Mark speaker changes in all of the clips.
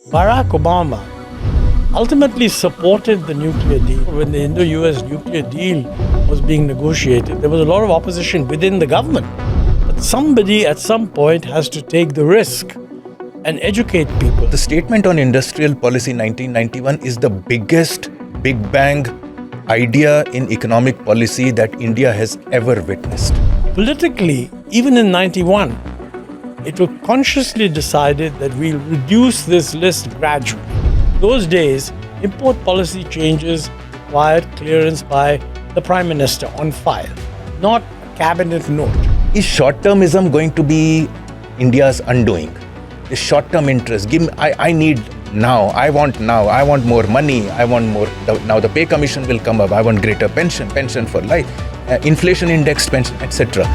Speaker 1: Barack Obama ultimately supported the nuclear deal. When the Indo-US nuclear deal was being negotiated, there was a lot of opposition within the government. But somebody at some point has to take the risk and educate people.
Speaker 2: The statement on industrial policy 1991 is the biggest Big Bang idea in economic policy that India has ever witnessed.
Speaker 1: Politically, even in 91, it was consciously decided that we'll reduce this list gradually. Those days, import policy changes required clearance by the Prime Minister on file, not a cabinet note.
Speaker 2: Is short-termism going to be India's undoing? The short-term interest, I need now, I want more money, I want more, now the pay commission will come up, I want greater pension for life, inflation indexed pension, etc.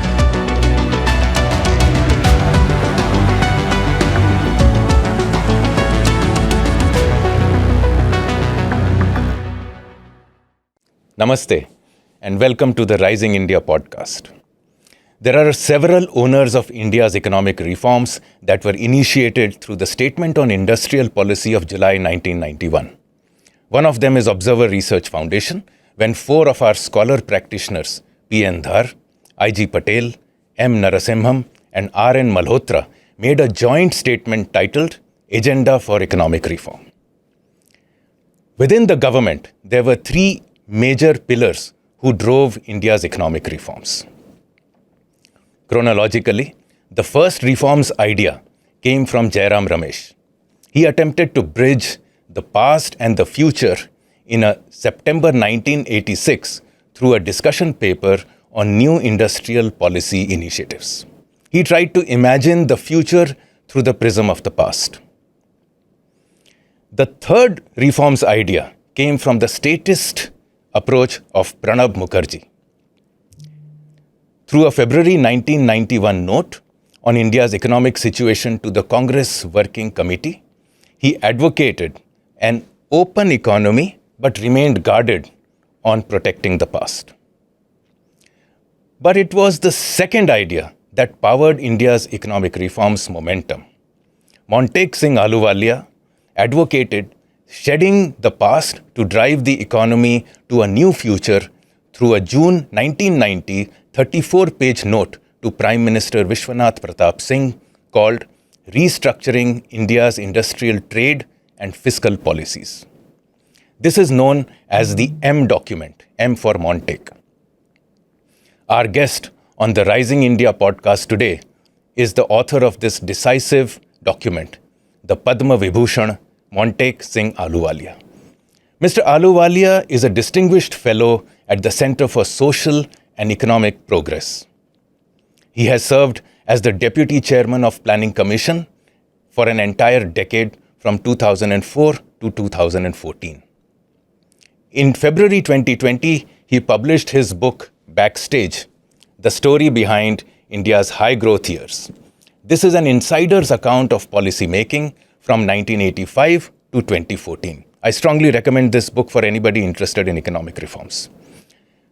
Speaker 2: Namaste and welcome to the Rising India podcast. There are several owners of India's economic reforms that were initiated through the Statement on Industrial Policy of July 1991. One of them is Observer Research Foundation, when four of our scholar practitioners, P.N. Dhar, I.G. Patel, M. Narasimham, and R.N. Malhotra made a joint statement titled Agenda for Economic Reform. Within the government, there were three major pillars who drove India's economic reforms. Chronologically, the first reforms idea came from Jairam Ramesh. He attempted to bridge the past and the future in a September 1986 through a discussion paper on new industrial policy initiatives. He tried to imagine the future through the prism of the past. The third reforms idea came from the statist approach of Pranab Mukherjee. Through a February 1991 note on India's economic situation to the Congress Working Committee, he advocated an open economy but remained guarded on protecting the past. But it was the second idea that powered India's economic reforms momentum. Montek Singh Ahluwalia advocated shedding the past to drive the economy to a new future through a June 1990 34-page note to Prime Minister Vishwanath Pratap Singh called Restructuring India's Industrial Trade and Fiscal Policies. This is known as the M document, M for Montek. Our guest on the Rising India podcast today is the author of this decisive document, the Padma Vibhushan Montek Singh Ahluwalia. Mr. Ahluwalia is a distinguished fellow at the Center for Social and Economic Progress. He has served as the Deputy Chairman of Planning Commission for an entire decade from 2004 to 2014. In February 2020, he published his book, Backstage, The Story Behind India's High Growth Years. This is an insider's account of policy making from 1985 to 2014. I strongly recommend this book for anybody interested in economic reforms.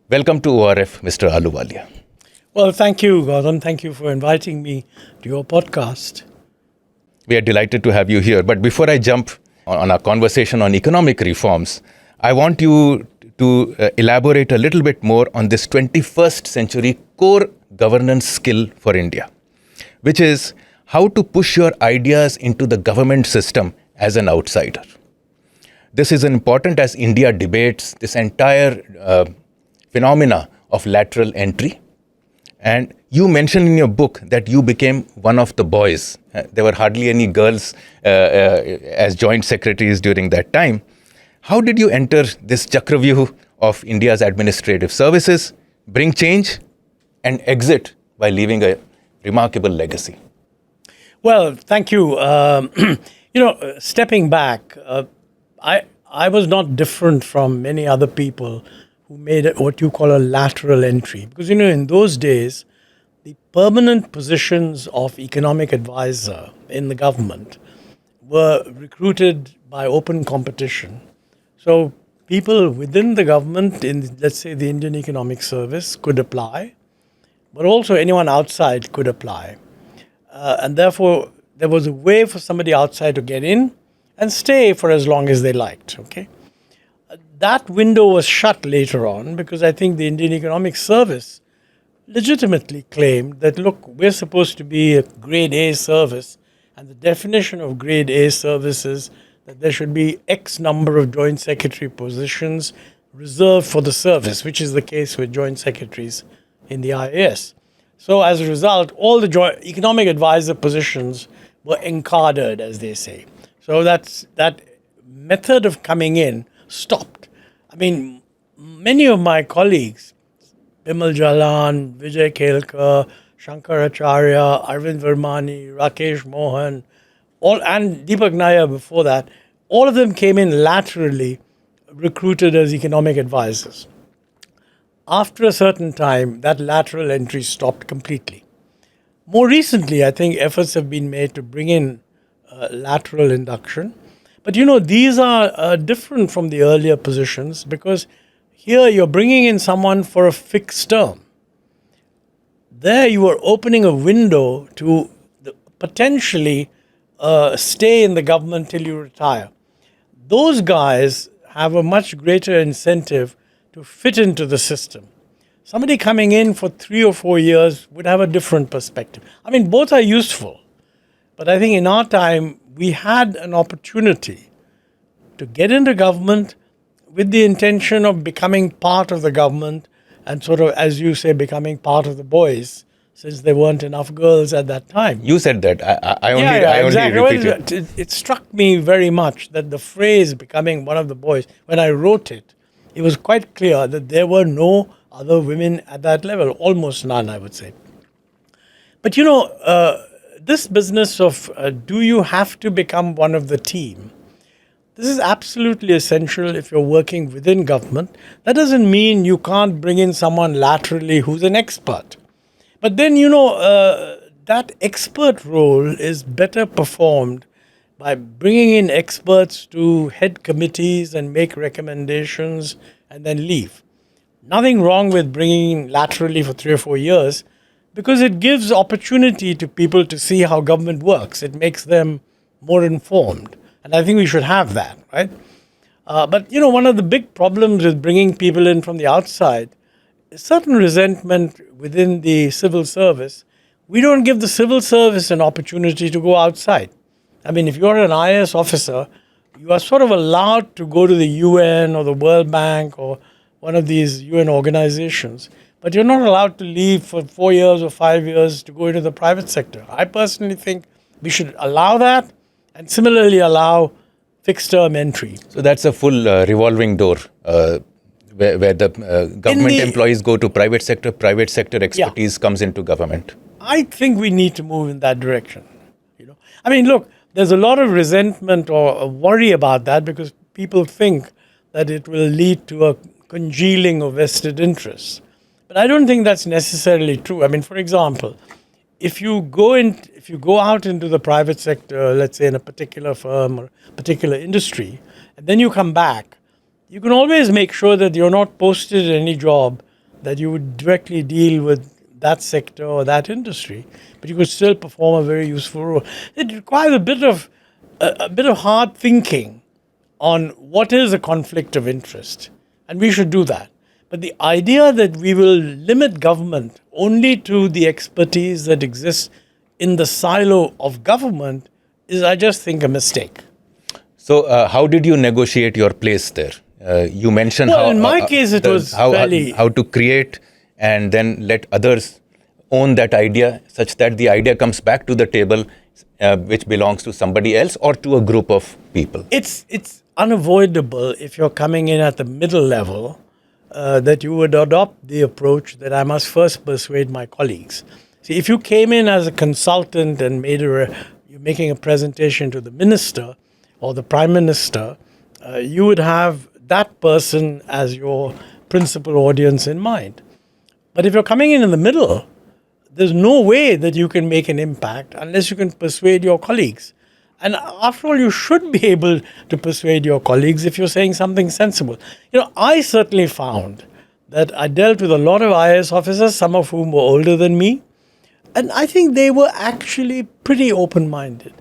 Speaker 2: Welcome to ORF, Mr. Ahluwalia.
Speaker 1: Well, thank you, Gautam. Thank you for inviting me to your podcast.
Speaker 2: We are delighted to have you here. But before I jump on our conversation on economic reforms, I want you to elaborate a little bit more on this 21st century core governance skill for India, which is how to push your ideas into the government system as an outsider. This is important as India debates this entire phenomena of lateral entry. And you mentioned in your book that you became one of the boys. There were hardly any girls as joint secretaries during that time. How did you enter this Chakravyuh of India's administrative services, bring change, and exit by leaving a remarkable legacy?
Speaker 1: Well, thank you. Stepping back, I was not different from many other people who made what you call a lateral entry. Because, in those days, the permanent positions of economic advisor in the government were recruited by open competition. So people within the government, in, let's say, the Indian Economic Service could apply, but also anyone outside could apply. And therefore, there was a way for somebody outside to get in, and stay for as long as they liked. Okay, that window was shut later on because I think the Indian Economic Service legitimately claimed that, look, we're supposed to be a grade A service, and the definition of grade A service is that there should be X number of joint secretary positions reserved for the service, which is the case with joint secretaries in the IAS. So as a result, all the economic advisor positions were encarded, as they say. So that method of coming in stopped. I mean, many of my colleagues, Bimal Jalan, Vijay Kelkar, Shankaracharya, Arvind Vermani, Rakesh Mohan, and Deepak Nair before that, all of them came in laterally, recruited as economic advisors. After a certain time, that lateral entry stopped completely. More recently, I think efforts have been made to bring in lateral induction. But these are different from the earlier positions because here you're bringing in someone for a fixed term. There you are opening a window to potentially stay in the government till you retire. Those guys have a much greater incentive to fit into the system. Somebody coming in for 3 or 4 years would have a different perspective. I mean, both are useful. But I think in our time, we had an opportunity to get into government with the intention of becoming part of the government and sort of, as you say, becoming part of the boys, since there weren't enough girls at that time.
Speaker 2: You said that. I only
Speaker 1: exactly.
Speaker 2: repeated.
Speaker 1: It struck me very much that the phrase becoming one of the boys, when I wrote it, it was quite clear that there were no other women at that level, almost none, I would say. But this business of do you have to become one of the team? This is absolutely essential if you're working within government. That doesn't mean you can't bring in someone laterally who's an expert. But then, that expert role is better performed by bringing in experts to head committees and make recommendations and then leave. Nothing wrong with bringing in laterally for 3 or 4 years because it gives opportunity to people to see how government works. It makes them more informed. And I think we should have that, right? But one of the big problems with bringing people in from the outside is certain resentment within the civil service. We don't give the civil service an opportunity to go outside. I mean, if you're an IAS officer, you are sort of allowed to go to the UN or the World Bank or one of these UN organizations, but you're not allowed to leave for 4 years or 5 years to go into the private sector. I personally think we should allow that and similarly allow fixed term entry.
Speaker 2: So that's a full revolving door where the government employees go to private sector expertise comes into government.
Speaker 1: I think we need to move in that direction. I mean, look, there's a lot of resentment or a worry about that because people think that it will lead to a congealing of vested interests. But I don't think that's necessarily true. I mean, for example, if you go out into the private sector, let's say in a particular firm or particular industry, and then you come back, you can always make sure that you're not posted in any job that you would directly deal with that sector or that industry, but you could still perform a very useful role. It requires a bit of hard thinking on what is a conflict of interest, and we should do that. But the idea that we will limit government only to the expertise that exists in the silo of government is, I just think, a mistake.
Speaker 2: So how did you negotiate your place there? You mentioned how
Speaker 1: in my case it was
Speaker 2: how to create and then let others own that idea such that the idea comes back to the table which belongs to somebody else or to a group of people.
Speaker 1: It's unavoidable if you're coming in at the middle level that you would adopt the approach that I must first persuade my colleagues. See, if you came in as a consultant and you're making a presentation to the minister or the prime minister, you would have that person as your principal audience in mind. But if you're coming in the middle, there's no way that you can make an impact unless you can persuade your colleagues. And after all, you should be able to persuade your colleagues if you're saying something sensible. I certainly found that I dealt with a lot of IAS officers, some of whom were older than me, and I think they were actually pretty open-minded.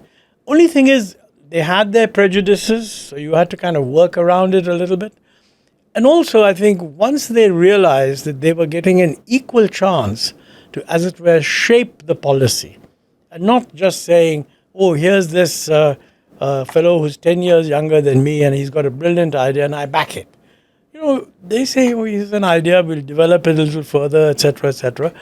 Speaker 1: Only thing is, they had their prejudices, so you had to kind of work around it a little bit. And also, I think once they realized that they were getting an equal chance to, as it were, shape the policy, and not just saying, oh, here's this fellow who's 10 years younger than me and he's got a brilliant idea and I back it. They say, oh, here's an idea, we'll develop it a little further, etc., etc.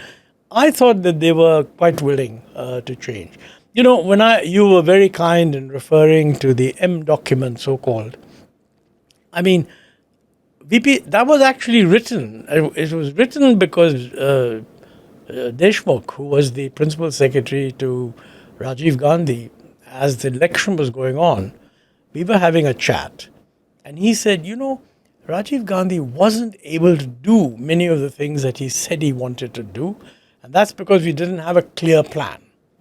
Speaker 1: I thought that they were quite willing to change. You were very kind in referring to the M document, so-called. I mean, VP, that was actually written. It was written because Deshmukh, who was the principal secretary to Rajiv Gandhi, as the election was going on, we were having a chat. And he said, Rajiv Gandhi wasn't able to do many of the things that he said he wanted to do. And that's because we didn't have a clear plan,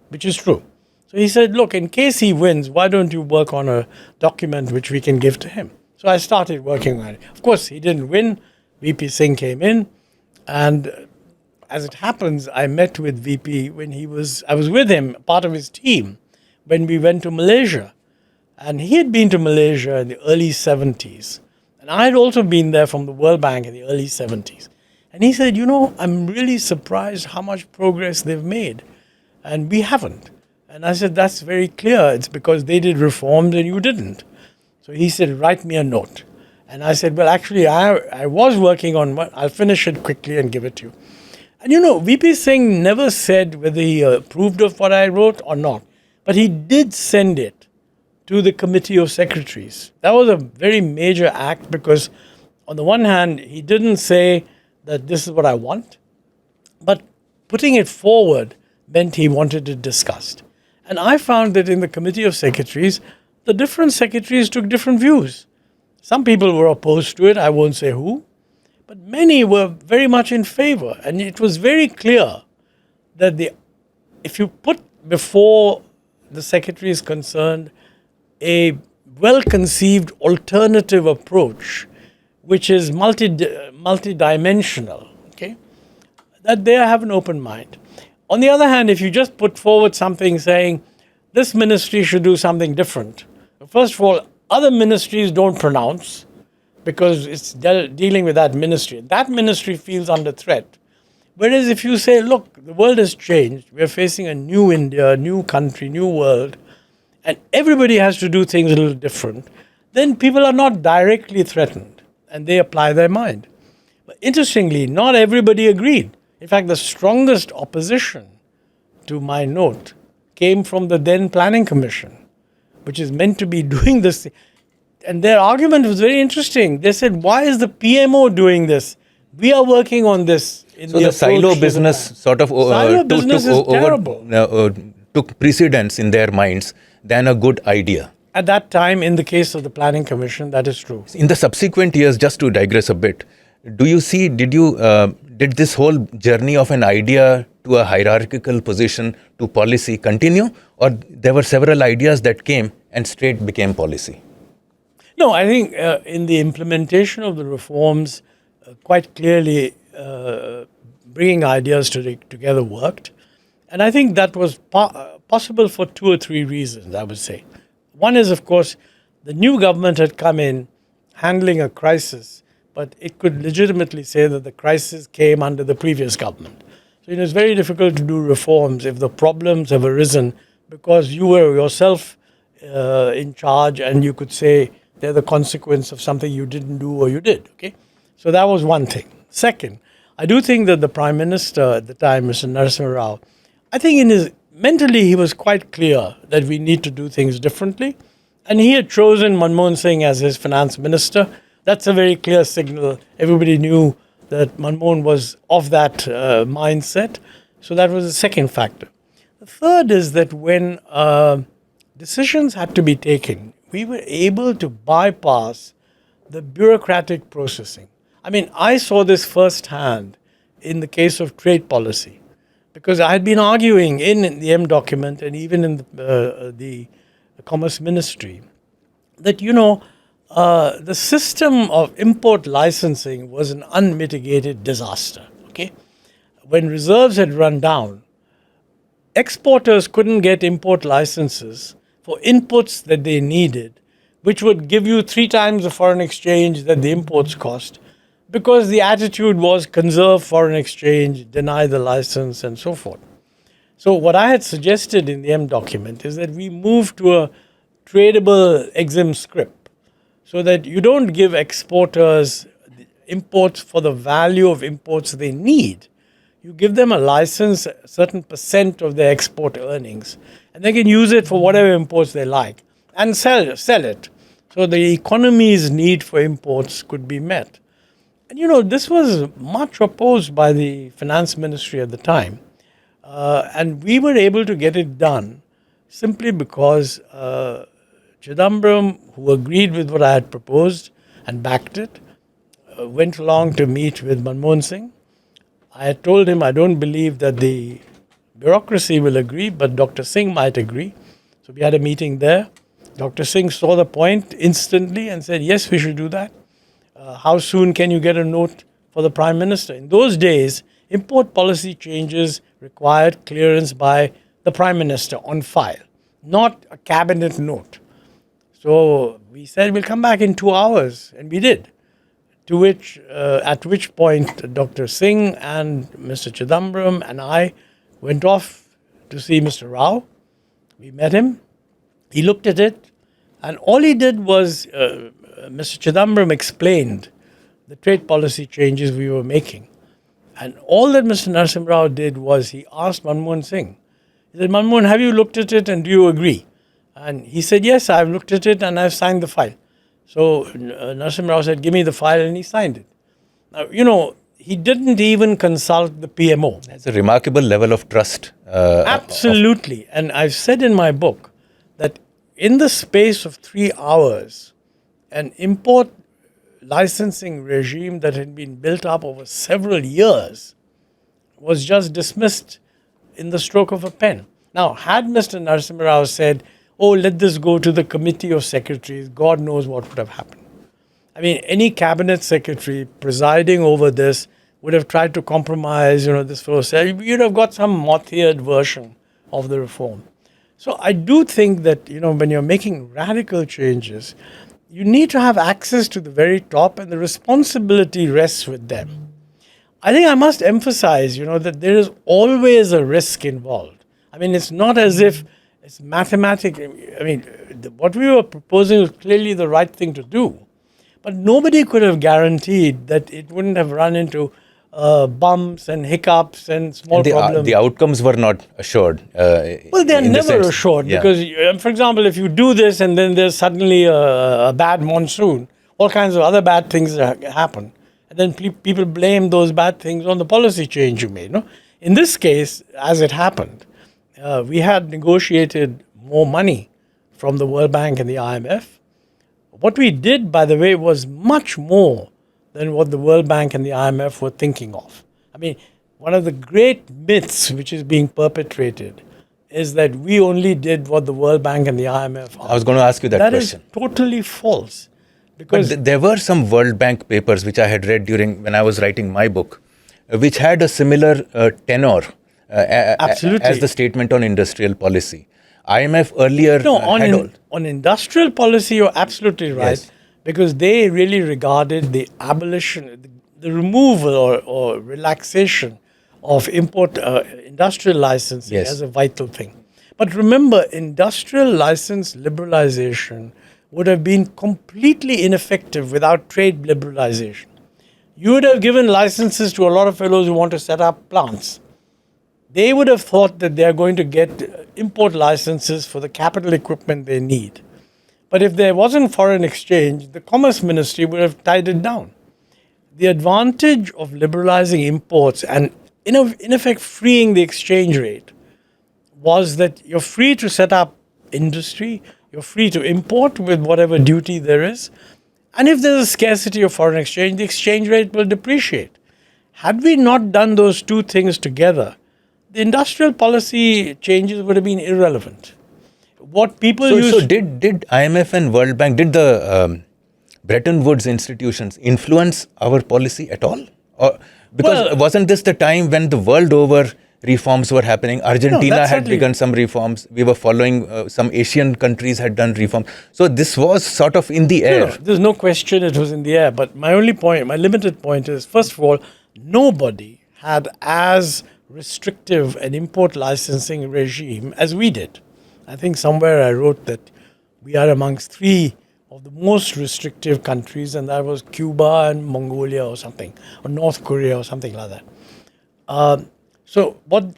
Speaker 1: which is true. So he said, look, in case he wins, why don't you work on a document which we can give to him? So I started working on it. Of course, he didn't win. VP Singh came in. And as it happens, I met with VP when I was with him, part of his team, when we went to Malaysia. And he had been to Malaysia in the early 70s. And I had also been there from the World Bank in the early 70s. And he said, I'm really surprised how much progress they've made. And we haven't. And I said, that's very clear. It's because they did reforms and you didn't. So he said, write me a note. And I said, well, actually, I was working on one. I'll finish it quickly and give it to you. And VP Singh never said whether he approved of what I wrote or not. But he did send it to the Committee of Secretaries. That was a very major act because, on the one hand, he didn't say that this is what I want, but putting it forward meant he wanted it discussed. And I found that in the Committee of Secretaries, the different secretaries took different views. Some people were opposed to it, I won't say who, but many were very much in favor. And it was very clear that if you put before the secretaries concerned a well-conceived alternative approach, which is multi-dimensional, okay, that they have an open mind. On the other hand, if you just put forward something saying, this ministry should do something different, first of all, other ministries don't pronounce because it's dealing with that ministry. That ministry feels under threat. Whereas if you say, look, the world has changed, we're facing a new India, new country, new world, and everybody has to do things a little different, then people are not directly threatened and they apply their mind. But interestingly, not everybody agreed. In fact, the strongest opposition to my note came from the then Planning Commission, which is meant to be doing this. And their argument was very interesting. They said, why is the PMO doing this? We are working on this.
Speaker 2: So the silo business sort of took precedence in their minds than a good idea.
Speaker 1: At that time, in the case of the Planning Commission, that is true.
Speaker 2: In the subsequent years, just to digress a bit, do you see, did this whole journey of an idea to a hierarchical position to policy continue, or there were several ideas that came and straight became policy?
Speaker 1: No, I think in the implementation of the reforms, quite clearly bringing ideas together worked. And I think that was possible for 2 or 3 reasons, I would say. One is, of course, the new government had come in handling a crisis, but it could legitimately say that the crisis came under the previous government. So it's very difficult to do reforms if the problems have arisen because you were yourself in charge and you could say they're the consequence of something you didn't do or you did. Okay, so that was one thing. Second, I do think that the Prime Minister at the time, Mr. Narasimha Rao, I think mentally he was quite clear that we need to do things differently. And he had chosen Manmohan Singh as his finance minister. That's a very clear signal. Everybody knew that Manmohan was of that mindset. So that was the second factor. The third is that when decisions had to be taken, we were able to bypass the bureaucratic processing. I mean, I saw this firsthand in the case of trade policy, because I had been arguing in the M document and even in the Commerce Ministry that, the system of import licensing was an unmitigated disaster. Okay, when reserves had run down, exporters couldn't get import licenses for inputs that they needed, which would give you 3 times the foreign exchange that the imports cost, because the attitude was conserve foreign exchange, deny the license, and so forth. So what I had suggested in the M document is that we move to a tradable exim script, so that you don't give exporters imports for the value of imports they need. You give them a license, a certain percent of their export earnings, and they can use it for whatever imports they like and sell it. So the economy's need for imports could be met. And this was much opposed by the finance ministry at the time. And we were able to get it done simply because Chidambaram, who agreed with what I had proposed and backed it, went along to meet with Manmohan Singh. I had told him I don't believe that the bureaucracy will agree, but Dr. Singh might agree. So we had a meeting there. Dr. Singh saw the point instantly and said, yes, we should do that. How soon can you get a note for the Prime Minister? In those days, import policy changes required clearance by the Prime Minister on file, not a cabinet note. So we said we'll come back in 2 hours, and we did. At which point Dr. Singh and Mr. Chidambaram and I went off to see Mr. Rao. We met him. He looked at it, and all he did was Mr. Chidambaram explained the trade policy changes we were making. And all that Mr. Narasimha Rao did was he asked Manmohan Singh, he said, Manmohan, have you looked at it and do you agree? And he said, yes, I've looked at it and I've signed the file. So Narasimha Rao said, give me the file, and he signed it. Now, he didn't even consult the PMO.
Speaker 2: That's a remarkable level of trust.
Speaker 1: Absolutely. And I've said in my book that in the space of 3 hours, an import licensing regime that had been built up over several years was just dismissed in the stroke of a pen. Now, had Mr. Narasimha Rao said, oh, let this go to the committee of secretaries, God knows what would have happened. I mean, any cabinet secretary presiding over this would have tried to compromise, this fellow said, you'd have got some moth-eared version of the reform. So I do think that, when you're making radical changes, you need to have access to the very top, and the responsibility rests with them. I think I must emphasize, that there is always a risk involved. I mean, it's not as if it's mathematical. I mean, what we were proposing was clearly the right thing to do. But nobody could have guaranteed that it wouldn't have run into bumps and hiccups and small problems.
Speaker 2: The outcomes were not assured.
Speaker 1: Well, they're never assured because, for example, if you do this and then there's suddenly a bad monsoon, all kinds of other bad things happen. And then people blame those bad things on the policy change you made. No? In this case, as it happened, we had negotiated more money from the World Bank and the IMF. What we did, by the way, was much more than what the World Bank and the IMF were thinking of. I mean, one of the great myths which is being perpetrated is that we only did what the World Bank and the IMF asked.
Speaker 2: I was going to ask you that question.
Speaker 1: That is totally false.
Speaker 2: Because there were some World Bank papers which I had read when I was writing my book, which had a similar tenor
Speaker 1: Absolutely.
Speaker 2: as the statement on industrial policy. IMF earlier
Speaker 1: on industrial policy, you're absolutely right. Yes. Because they really regarded the abolition, the removal or relaxation of import industrial licensing as a vital thing. But remember, industrial license liberalization would have been completely ineffective without trade liberalization. You would have given licenses to a lot of fellows who want to set up plants. They would have thought that they are going to get import licenses for the capital equipment they need. But if there wasn't foreign exchange, the Commerce Ministry would have tied it down. The advantage of liberalizing imports and, in effect, freeing the exchange rate was that you're free to set up industry, you're free to import with whatever duty there is, and if there's a scarcity of foreign exchange, the exchange rate will depreciate. Had we not done those two things together, the industrial policy changes would have been irrelevant. What people
Speaker 2: So did IMF and World Bank, did the Bretton Woods institutions influence our policy at all? Or, because wasn't this the time when the world over reforms were happening. Argentina
Speaker 1: that's
Speaker 2: had
Speaker 1: certainly-
Speaker 2: begun some reforms. We were following, some Asian countries had done reforms. So this was sort of in the air.
Speaker 1: No, there's no question it was in the air. But my only point, my limited point is, first of all, nobody had as restrictive an import licensing regime as we did. I think somewhere I wrote that we are amongst three of the most restrictive countries, and that was Cuba and Mongolia or something, or North Korea or something like that. So what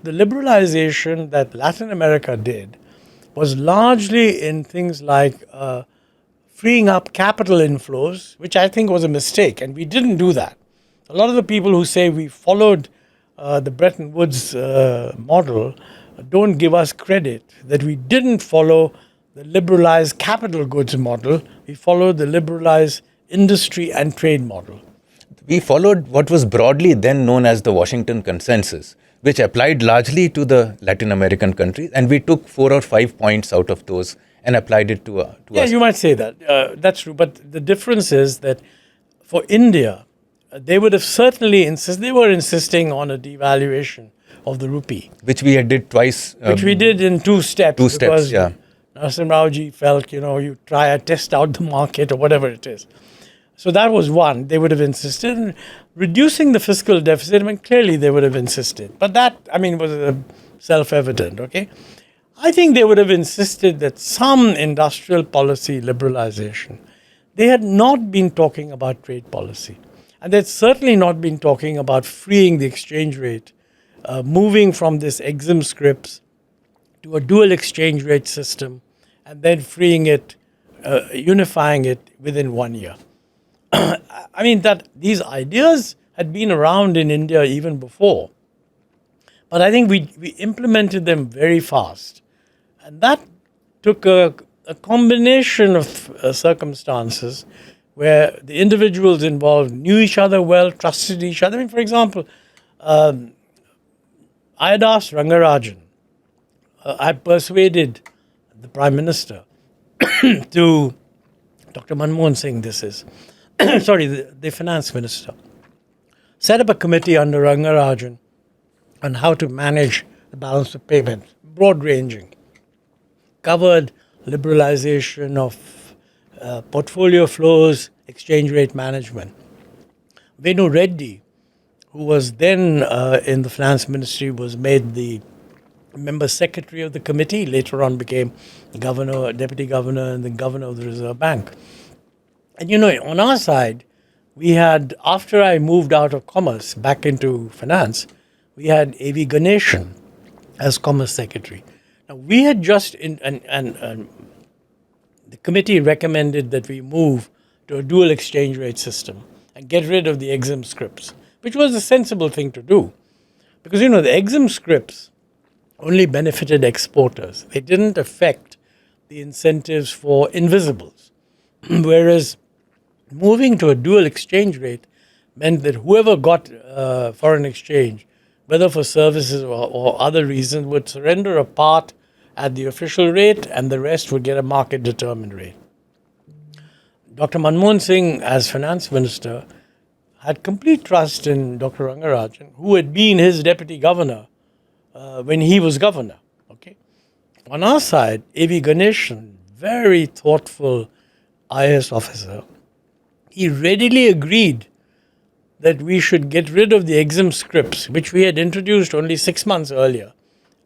Speaker 1: the liberalization that Latin America did was largely in things like freeing up capital inflows, which I think was a mistake, and we didn't do that. A lot of the people who say we followed the Bretton Woods model don't give us credit that we didn't follow the liberalized capital goods model. We followed the liberalized industry and trade model.
Speaker 2: We followed what was broadly then known as the Washington Consensus, which applied largely to the Latin American countries, and we took 4 or 5 points out of those and applied it to
Speaker 1: Yeah,
Speaker 2: us.
Speaker 1: you might say that. That's true. But the difference is that for India, they would have certainly they were insisting on a devaluation of the rupee,
Speaker 2: Which we had did twice.
Speaker 1: which we did in 2 steps.
Speaker 2: 2 steps,
Speaker 1: because
Speaker 2: yeah.
Speaker 1: Narasimha Rao ji felt, you try and test out the market or whatever it is. So that was one. They would have insisted. And reducing the fiscal deficit, clearly they would have insisted. But that, was self-evident, okay? I think they would have insisted that some industrial policy liberalization. They had not been talking about trade policy. And they'd certainly not been talking about freeing the exchange rate, moving from this exim scripts to a dual exchange rate system, and then freeing it, unifying it within 1 year. That these ideas had been around in India even before. But I think we implemented them very fast. And that took a combination of circumstances where the individuals involved knew each other well, trusted each other. For example, I had asked Rangarajan, I persuaded the Prime Minister to, Dr. Manmohan Singh this is, the Finance Minister, set up a committee under Rangarajan on how to manage the balance of payments, broad-ranging, covered liberalization of portfolio flows, exchange rate management. Venu Reddy, who was then in the Finance Ministry, was made the member secretary of the committee, later on became governor, deputy governor, and then governor of the Reserve Bank. And on our side, we had, after I moved out of commerce back into finance, we had A.V. Ganeshan as commerce secretary. Now, we had just, the committee recommended that we move to a dual exchange rate system and get rid of the exim scripts, which was a sensible thing to do. Because, the exim scripts only benefited exporters. They didn't affect the incentives for invisibles. Whereas moving to a dual exchange rate meant that whoever got foreign exchange, whether for services or other reasons, would surrender a part at the official rate and the rest would get a market-determined rate. Dr. Manmohan Singh, as finance minister, had complete trust in Dr. Rangarajan, who had been his deputy governor when he was governor. Okay, on our side, A.V. Ganeshan, very thoughtful IAS officer, he readily agreed that we should get rid of the exim scripts, which we had introduced only 6 months earlier,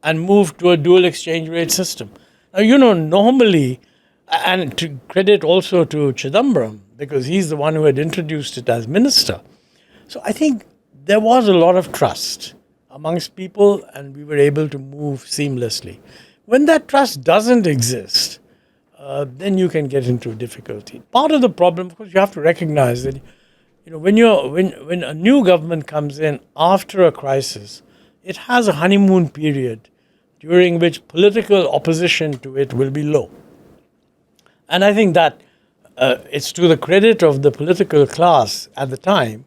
Speaker 1: and move to a dual exchange rate system. Now, normally, and to credit also to Chidambaram, because he's the one who had introduced it as minister. So I think there was a lot of trust amongst people, and we were able to move seamlessly. When that trust doesn't exist, then you can get into difficulty. Part of the problem, of course, you have to recognize that when a new government comes in after a crisis, it has a honeymoon period during which political opposition to it will be low. And I think that it's to the credit of the political class at the time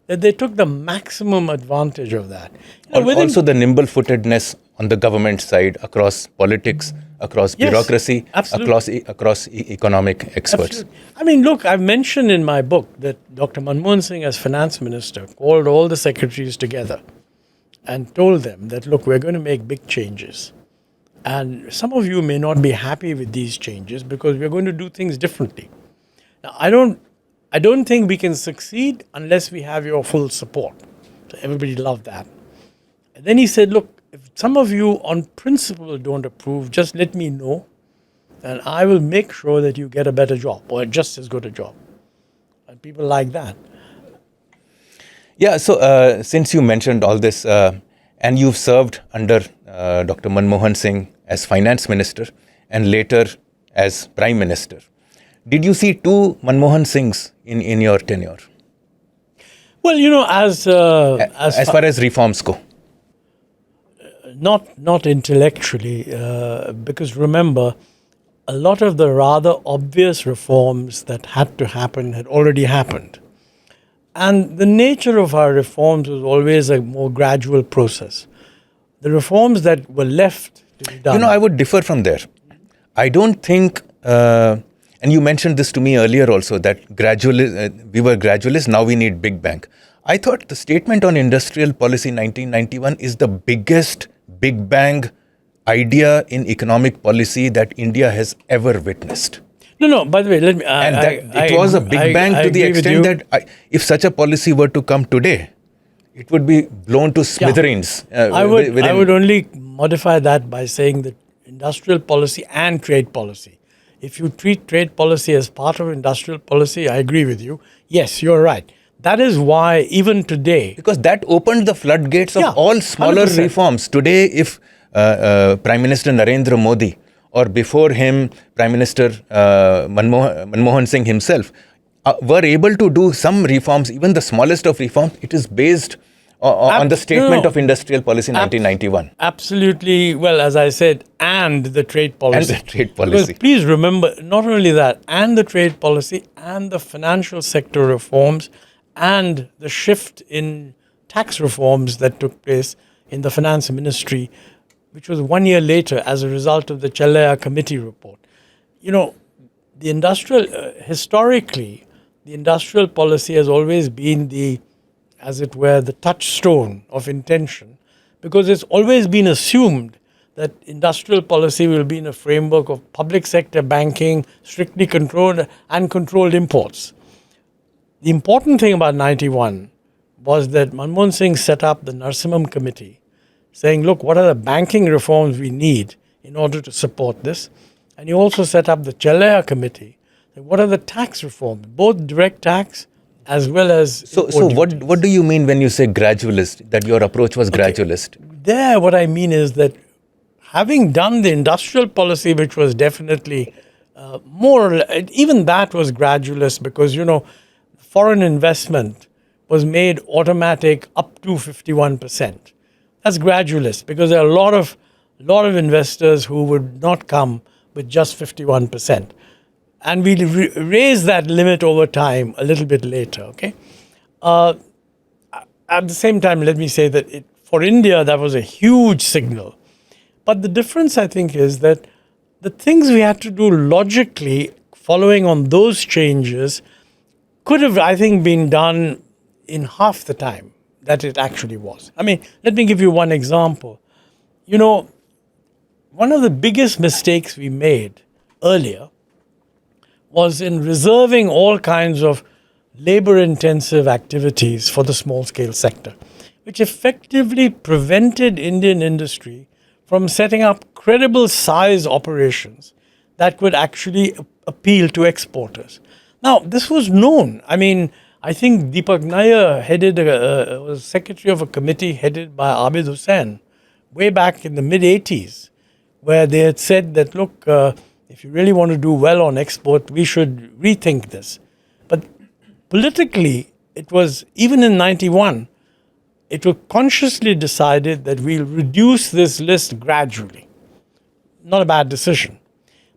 Speaker 1: that they took the maximum advantage of that.
Speaker 2: Also the nimble-footedness on the government side across politics, across bureaucracy, across economic experts.
Speaker 1: Absolutely. Look, I've mentioned in my book that Dr. Manmohan Singh as finance minister called all the secretaries together and told them that, look, we're going to make big changes. And some of you may not be happy with these changes because we're going to do things differently. Now, I don't think we can succeed unless we have your full support. So everybody loved that. And then he said, look, if some of you on principle don't approve, just let me know and I will make sure that you get a better job or just as good a job. And people like that.
Speaker 2: Yeah, so since you mentioned all this, and you've served under Dr. Manmohan Singh as finance minister and later as prime minister, did you see two Manmohan Singhs in your tenure?
Speaker 1: Well, as
Speaker 2: far as reforms go.
Speaker 1: Not intellectually, because remember, a lot of the rather obvious reforms that had to happen had already happened. And the nature of our reforms was always a more gradual process. The reforms that were left to be done.
Speaker 2: I would differ from there. I don't think, and you mentioned this to me earlier also, that we were gradualists, now we need big bang. I thought the statement on industrial policy 1991 is the biggest big bang idea in economic policy that India has ever witnessed.
Speaker 1: No, by the way, let me...
Speaker 2: it was a big bang to the extent that if such a policy were to come today, it would be blown to smithereens.
Speaker 1: I would only modify that by saying that industrial policy and trade policy. If you treat trade policy as part of industrial policy, I agree with you. Yes, you're right. That is why even today...
Speaker 2: Because that opened the floodgates of all smaller
Speaker 1: 100%.
Speaker 2: reforms. Today, if Prime Minister Narendra Modi or before him Prime Minister Manmohan Singh himself were able to do some reforms, even the smallest of reforms, it is based on the statement of industrial policy 1991.
Speaker 1: Absolutely. Well, as I said, and the trade policy.
Speaker 2: And the trade policy.
Speaker 1: Because please remember, not only that, and the trade policy, and the financial sector reforms, and the shift in tax reforms that took place in the finance ministry, which was 1 year later as a result of the Chellaya committee report. Historically, the industrial policy has always been as it were, the touchstone of intention, because it's always been assumed that industrial policy will be in a framework of public sector banking, strictly controlled and controlled imports. The important thing about 91 was that Manmohan Singh set up the Narasimha committee, saying, look, what are the banking reforms we need in order to support this? And he also set up the Chellaya committee. What are the tax reforms, both direct tax as well as...
Speaker 2: So what do you mean when you say gradualist, that your approach was gradualist?
Speaker 1: There, what I mean is that having done the industrial policy, which was definitely even that was gradualist because, foreign investment was made automatic up to 51%. That's gradualist because there are a lot of investors who would not come with just 51%. And we raise that limit over time a little bit later, okay? At the same time, let me say that for India, that was a huge signal. But the difference, I think, is that the things we had to do logically following on those changes could have, I think, been done in half the time that it actually was. I mean, let me give you one example. One of the biggest mistakes we made earlier was in reserving all kinds of labor-intensive activities for the small-scale sector, which effectively prevented Indian industry from setting up credible size operations that could actually appeal to exporters. Now, this was known. I mean, I think Deepak Nair was secretary of a committee headed by Abid Hussain way back in the mid-80s, where they had said that, look, if you really want to do well on export, we should rethink this. But politically, it was, even in 91, it was consciously decided that we'll reduce this list gradually. Not a bad decision.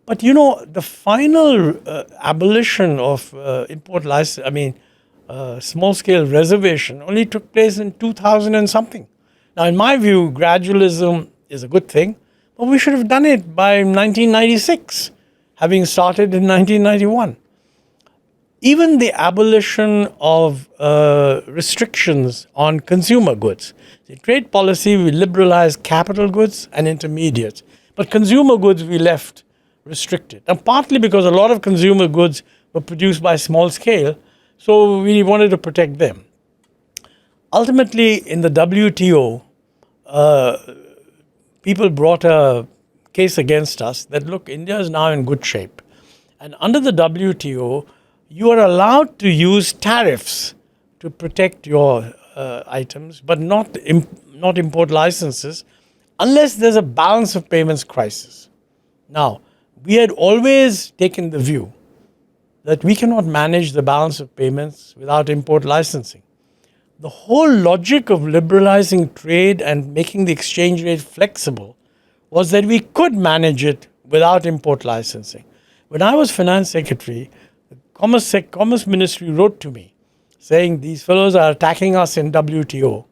Speaker 1: But the final abolition of import license, small-scale reservation only took place in 2000 and something. Now, in my view, gradualism is a good thing, but we should have done it by 1996, having started in 1991. even the abolition of restrictions on consumer goods. The trade policy, we liberalized capital goods and intermediates, but consumer goods we left restricted. And partly because a lot of consumer goods were produced by small scale, so we wanted to protect them. Ultimately, in the WTO, people brought a case against us that, look, India is now in good shape. And under the WTO, you are allowed to use tariffs to protect your items, but not import licenses, unless there's a balance of payments crisis. Now, we had always taken the view that we cannot manage the balance of payments without import licensing. The whole logic of liberalizing trade and making the exchange rate flexible was that we could manage it without import licensing. When I was finance secretary, the Commerce Ministry wrote to me saying these fellows are attacking us in WTO,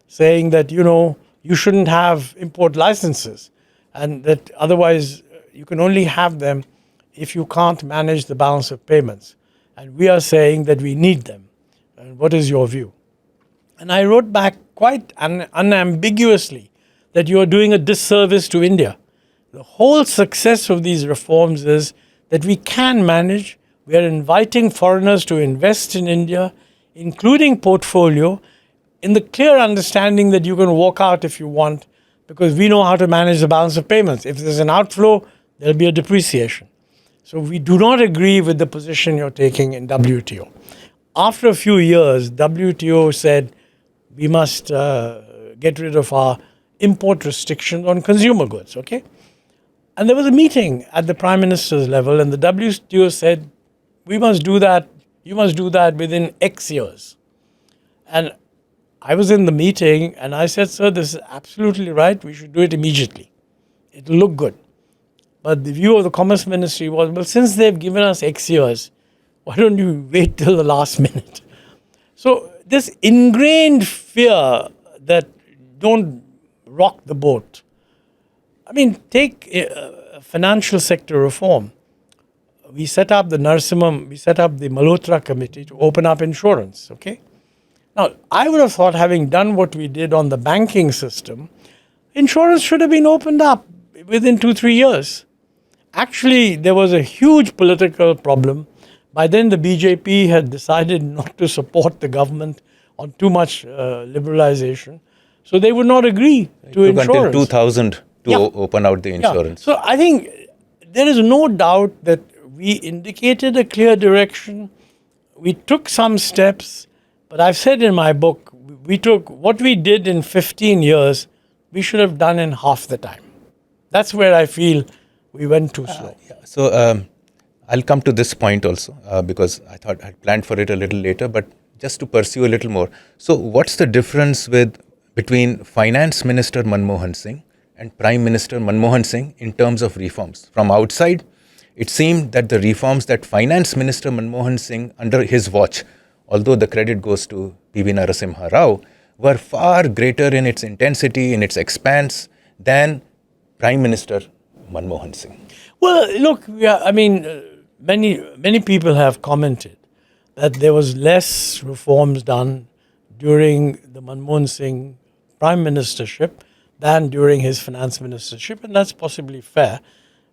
Speaker 1: saying that, you shouldn't have import licenses and that otherwise you can only have them if you can't manage the balance of payments. And we are saying that we need them. And what is your view? And I wrote back quite unambiguously that you are doing a disservice to India. The whole success of these reforms is that we can manage. We are inviting foreigners to invest in India, including portfolio, in the clear understanding that you can walk out if you want, because we know how to manage the balance of payments. If there's an outflow, there'll be a depreciation. So we do not agree with the position you're taking in WTO. After a few years, WTO said we must get rid of our import restrictions on consumer goods, okay? And there was a meeting at the Prime Minister's level, and the WTO said, we must do that, you must do that within X years. And I was in the meeting, and I said, sir, this is absolutely right, we should do it immediately. It'll look good. But the view of the Commerce Ministry was, well, since they've given us X years, why don't you wait till the last minute? So this ingrained fear that don't rock the boat. I mean, take financial sector reform. We set up the Malhotra committee to open up insurance, okay? Now, I would have thought, having done what we did on the banking system, insurance should have been opened up within 2-3 years. Actually, there was a huge political problem. By then, the BJP had decided not to support the government on too much liberalization. So they would not agree to insurance.
Speaker 2: Until 2000 to open out the insurance.
Speaker 1: Yeah. So I think there is no doubt that we indicated a clear direction. We took some steps, but I've said in my book, we took what we did in 15 years, we should have done in half the time. That's where I feel we went too slow.
Speaker 2: So I'll come to this point also because I thought I'd planned for it a little later, but just to pursue a little more. So what's the difference between Finance Minister Manmohan Singh and Prime Minister Manmohan Singh in terms of reforms? From outside, it seemed that the reforms that Finance Minister Manmohan Singh, under his watch, although the credit goes to P.V. Narasimha Rao, were far greater in its intensity, in its expanse, than Prime Minister Manmohan Singh.
Speaker 1: Well, look, many people have commented that there was less reforms done during the Manmohan Singh Prime Ministership than during his Finance Ministership, and that's possibly fair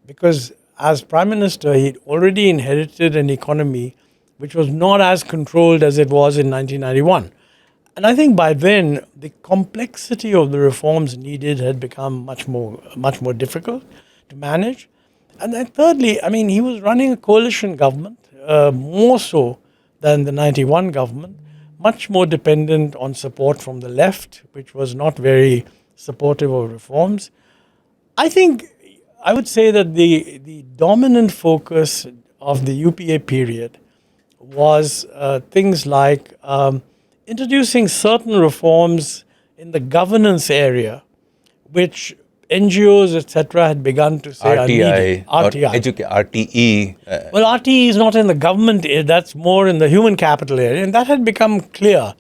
Speaker 1: because as Prime Minister, he'd already inherited an economy which was not as controlled as it was in 1991. And I think by then, the complexity of the reforms needed had become much more difficult to manage. And then thirdly, he was running a coalition government, more so than the 91 government, much more dependent on support from the left, which was not very supportive of reforms. I would say that the dominant focus of the UPA period was things like introducing certain reforms in the governance area, which NGOs, etc., had begun to say are needed.
Speaker 2: RTE.
Speaker 1: Well, RTE is not in the government, that's more in the human capital area, and that had become clear.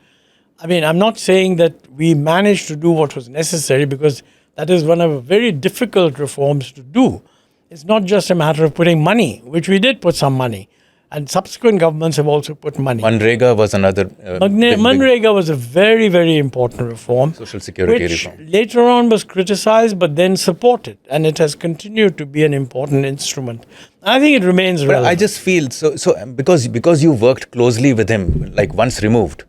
Speaker 1: I'm not saying that we managed to do what was necessary because that is one of very difficult reforms to do. It's not just a matter of putting money, which we did put some money. And subsequent governments have also put money.
Speaker 2: Manrega was another
Speaker 1: Manrega was a very, very important reform.
Speaker 2: social security
Speaker 1: which
Speaker 2: reform.
Speaker 1: later on was criticized but then supported. And it has continued to be an important instrument. I think it remains
Speaker 2: But
Speaker 1: relevant.
Speaker 2: I just feel so because you worked closely with him, like once removed,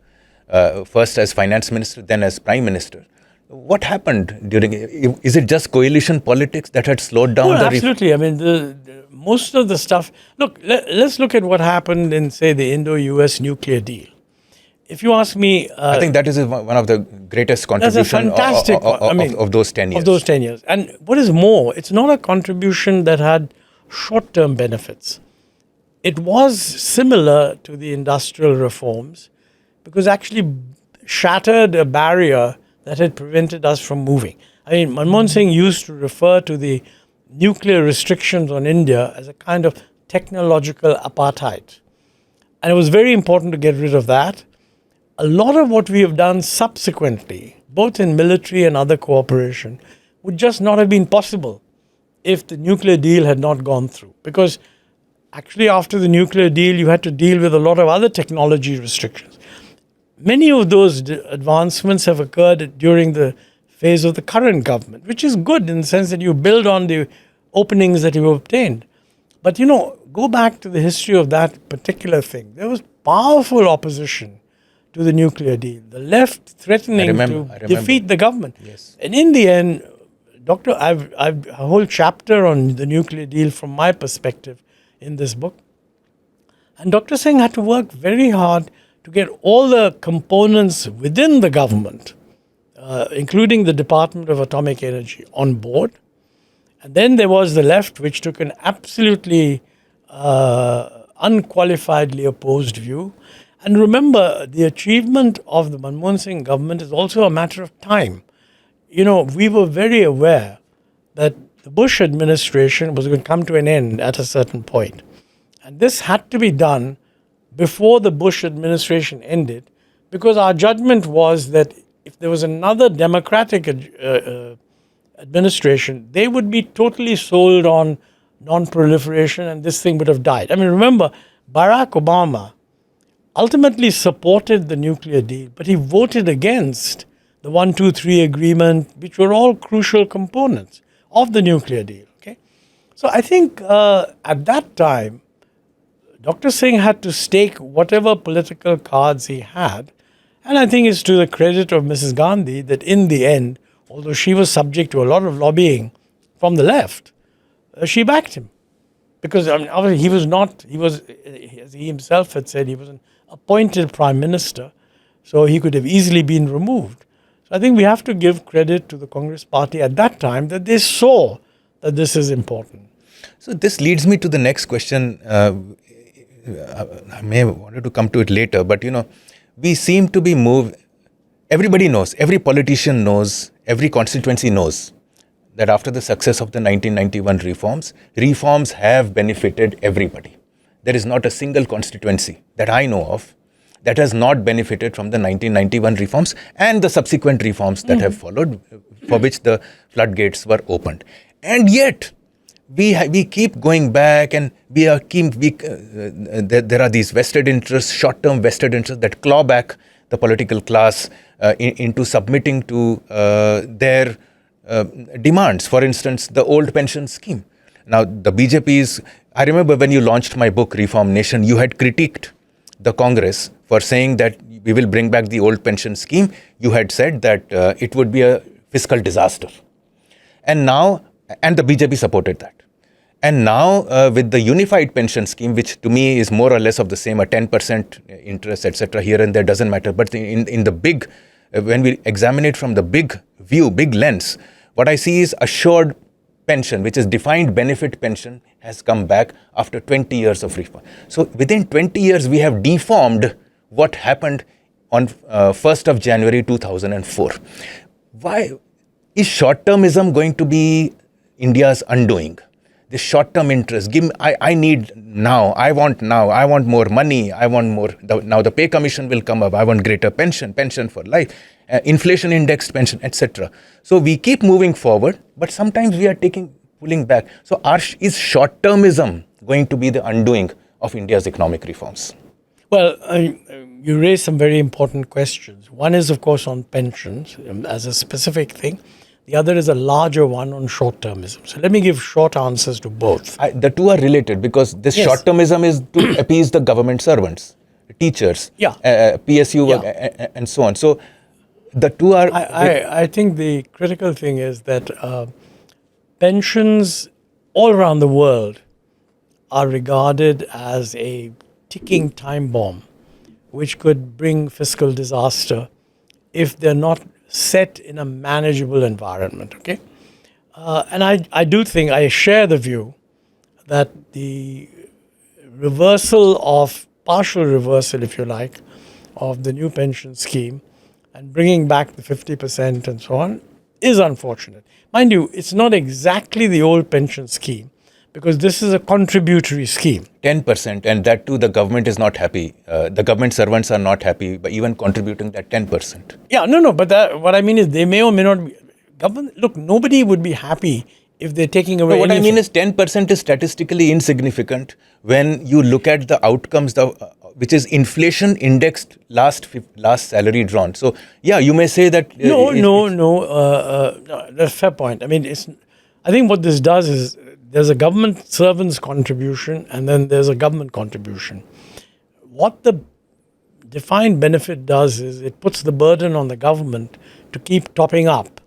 Speaker 2: first as finance minister, then as prime minister. What happened during? Is it just coalition politics that had slowed down
Speaker 1: No,
Speaker 2: the?
Speaker 1: absolutely. I mean, most of the stuff. Look, let's look at what happened in, say, the Indo-US nuclear deal. If you ask me,
Speaker 2: I think that is one of the greatest
Speaker 1: that's a
Speaker 2: contributions
Speaker 1: fantastic.
Speaker 2: of those 10 years.
Speaker 1: Of those 10 years. And what is more, it's not a contribution that had short-term benefits. It was similar to the industrial reforms because actually shattered a barrier that had prevented us from moving. I mean, Manmohan Singh used to refer to the nuclear restrictions on India as a kind of technological apartheid. And it was very important to get rid of that. A lot of what we have done subsequently, both in military and other cooperation, would just not have been possible if the nuclear deal had not gone through. Because actually, after the nuclear deal, you had to deal with a lot of other technology restrictions. Many of those advancements have occurred during the phase of the current government, which is good in the sense that you build on the openings that you obtained. But, go back to the history of that particular thing. There was powerful opposition to the nuclear deal. The left threatening
Speaker 2: I
Speaker 1: to
Speaker 2: remember.
Speaker 1: defeat the government.
Speaker 2: Yes.
Speaker 1: And in the end, I've a whole chapter on the nuclear deal from my perspective in this book. And Dr. Singh had to work very hard to get all the components within the government, including the Department of Atomic Energy, on board. And then there was the left, which took an absolutely unqualifiedly opposed view. And remember, the achievement of the Manmohan Singh government is also a matter of time. We were very aware that the Bush administration was going to come to an end at a certain point. And this had to be done before the Bush administration ended, because our judgment was that if there was another Democratic administration, they would be totally sold on non-proliferation and this thing would have died. I mean, remember, Barack Obama ultimately supported the nuclear deal, but he voted against the 123 agreement, which were all crucial components of the nuclear deal. Okay, so I think at that time, Dr. Singh had to stake whatever political cards he had, and I think it's to the credit of Mrs. Gandhi that in the end, although she was subject to a lot of lobbying from the left, she backed him. Because obviously he was, as he himself had said, he was an appointed prime minister, so he could have easily been removed. So I think we have to give credit to the Congress party at that time that they saw that this is important.
Speaker 2: So this leads me to the next question. I may have wanted to come to it later, but we seem to be moved. Everybody knows, every politician knows, every constituency knows that after the success of the 1991 reforms have benefited everybody. There is not a single constituency that I know of that has not benefited from the 1991 reforms and the subsequent reforms that have followed, for which the floodgates were opened. And yet, we keep going back, and there are these vested interests, short-term vested interests that claw back the political class into submitting to their demands. For instance, the old pension scheme. Now, the BJP's, I remember when you launched my book, Reform Nation, you had critiqued the Congress for saying that we will bring back the old pension scheme. You had said that it would be a fiscal disaster. And the BJP supported that. And now with the unified pension scheme, which to me is more or less of the same, a 10% interest, etc., here and there doesn't matter. But in the big, when we examine it from the big view, big lens, what I see is assured pension, which is defined benefit pension, has come back after 20 years of reform. So within 20 years, we have deformed what happened on 1st of January 2004. Why is short-termism going to be India's undoing? This short-term interest, I need now, I want more money, I want more, now the pay commission will come up, I want greater pension for life, inflation indexed pension, etc. So we keep moving forward, but sometimes we are pulling back. So is short-termism going to be the undoing of India's economic reforms?
Speaker 1: Well, you raised some very important questions. One is, of course, on pensions as a specific thing. The other is a larger one on short-termism. So let me give short answers to both.
Speaker 2: The two are related because this
Speaker 1: Yes.
Speaker 2: short-termism is to appease the government servants, teachers,
Speaker 1: Yeah.
Speaker 2: PSU, and so on. So the two are.
Speaker 1: I think the critical thing is that pensions all around the world are regarded as a ticking time bomb, which could bring fiscal disaster if they're not set in a manageable environment. Okay, and I do think I share the view that the partial reversal, if you like, of the new pension scheme and bringing back the 50% and so on is unfortunate. Mind you, it's not exactly the old pension scheme because this is a contributory scheme.
Speaker 2: 10%, and that too, the government is not happy. The government servants are not happy by even contributing that 10%.
Speaker 1: Yeah, no, but what I mean is they may or may not be. Government, look, nobody would be happy if they're taking away.
Speaker 2: No, what
Speaker 1: anything.
Speaker 2: I mean is 10% is statistically insignificant when you look at the outcomes, which is inflation indexed last salary drawn. So yeah, you may say that.
Speaker 1: No, that's a fair point. I mean, I think what this does is there's a government servant's contribution and then there's a government contribution. What the defined benefit does is it puts the burden on the government to keep topping up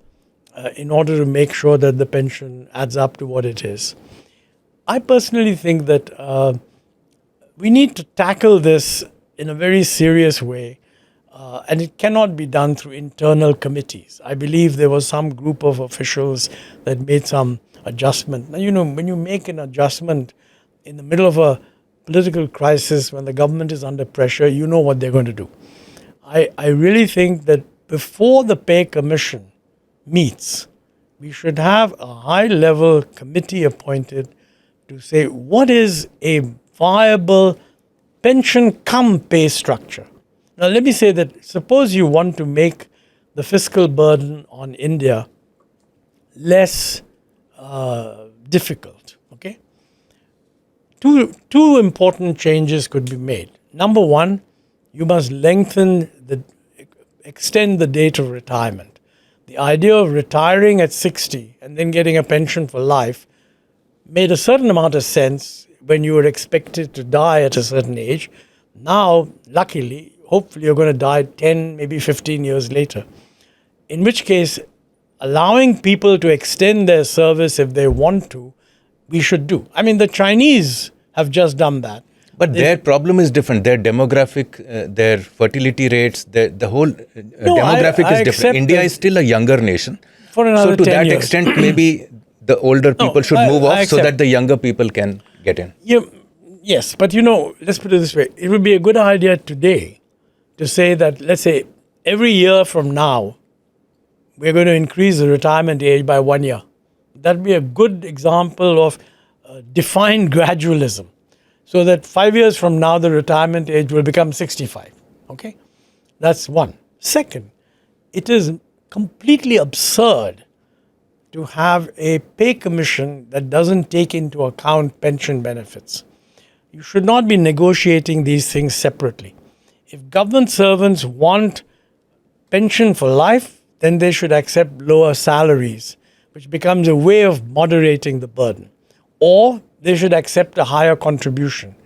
Speaker 1: in order to make sure that the pension adds up to what it is. I personally think that we need to tackle this in a very serious way, and it cannot be done through internal committees. I believe there was some group of officials that made some adjustment. Now, when you make an adjustment in the middle of a political crisis, when the government is under pressure, you know what they're going to do. I really think that before the pay commission meets, we should have a high-level committee appointed to say what is a viable pension cum pay structure. Now, let me say that suppose you want to make the fiscal burden on India less difficult, okay? Two important changes could be made. Number one, you must extend the date of retirement. The idea of retiring at 60 and then getting a pension for life made a certain amount of sense when you were expected to die at a certain age. Now, luckily, hopefully you're going to die 10, maybe 15 years later. In which case, allowing people to extend their service if they want to, we should do. I mean, the Chinese have just done that.
Speaker 2: But their problem is different. Their demographic, their fertility rates, the whole demographic is different. India is still a younger nation.
Speaker 1: For another
Speaker 2: so to
Speaker 1: 10
Speaker 2: that
Speaker 1: years.
Speaker 2: extent, maybe the older people should move off so that the younger people can get in.
Speaker 1: Yes, but let's put it this way. It would be a good idea today to say that, let's say, every year from now, we're going to increase the retirement age by 1 year. That would be a good example of defined gradualism. So that 5 years from now, the retirement age will become 65. Okay? That's one. Second, it is completely absurd to have a pay commission that doesn't take into account pension benefits. You should not be negotiating these things separately. If government servants want pension for life, then they should accept lower salaries, which becomes a way of moderating the burden. Or they should accept a higher contribution.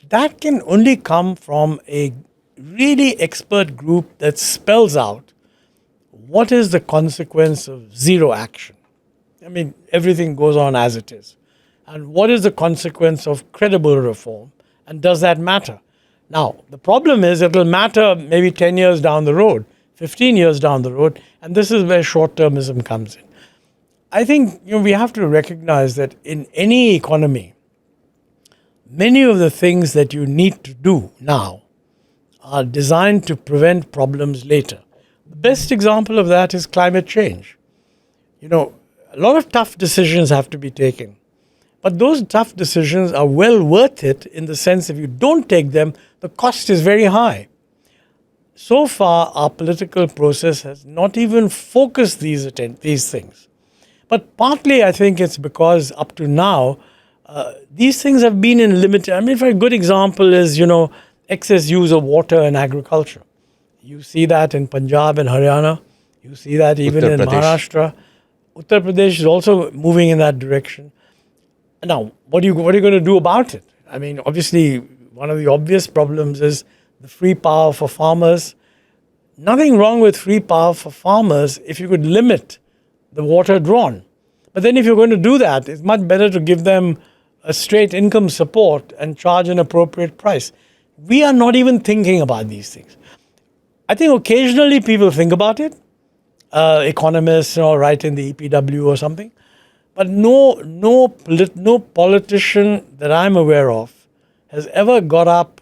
Speaker 1: That can only come from a really expert group that spells out what is the consequence of zero action. I mean, everything goes on as it is. And what is the consequence of credible reform? And does that matter? Now, the problem is it will matter maybe 10 years down the road, 15 years down the road, and this is where short-termism comes in. I think we have to recognize that in any economy, many of the things that you need to do now are designed to prevent problems later. The best example of that is climate change. A lot of tough decisions have to be taken. But those tough decisions are well worth it in the sense if you don't take them, the cost is very high. So far, our political process has not even focused these things. But partly, I think it's because up to now, These things have been in limited. I mean, for a good example is, excess use of water in agriculture. You see that in Punjab and Haryana. You see that even
Speaker 2: Uttar
Speaker 1: in
Speaker 2: Pradesh.
Speaker 1: Maharashtra. Uttar Pradesh is also moving in that direction. Now, what are you going to do about it? I mean, obviously, one of the obvious problems is the free power for farmers. Nothing wrong with free power for farmers if you could limit the water drawn. But then if you're going to do that, it's much better to give them a straight income support and charge an appropriate price. We are not even thinking about these things. I think occasionally people think about it. Economists, write in the EPW or something. But no politician that I'm aware of has ever got up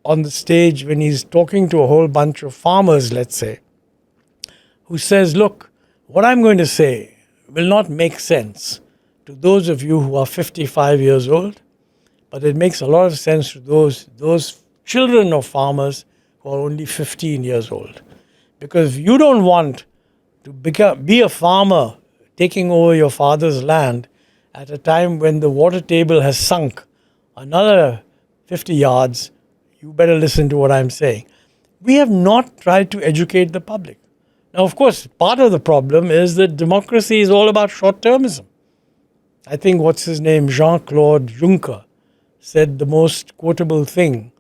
Speaker 1: on the stage when he's talking to a whole bunch of farmers, let's say, who says, look, what I'm going to say will not make sense to those of you who are 55 years old, but it makes a lot of sense to those children of farmers who are only 15 years old. Because if you don't want to be a farmer taking over your father's land at a time when the water table has sunk another 50 yards, you better listen to what I'm saying. We have not tried to educate the public. Now, of course, part of the problem is that democracy is all about short-termism. I think, what's his name, Jean-Claude Juncker, said the most quotable thing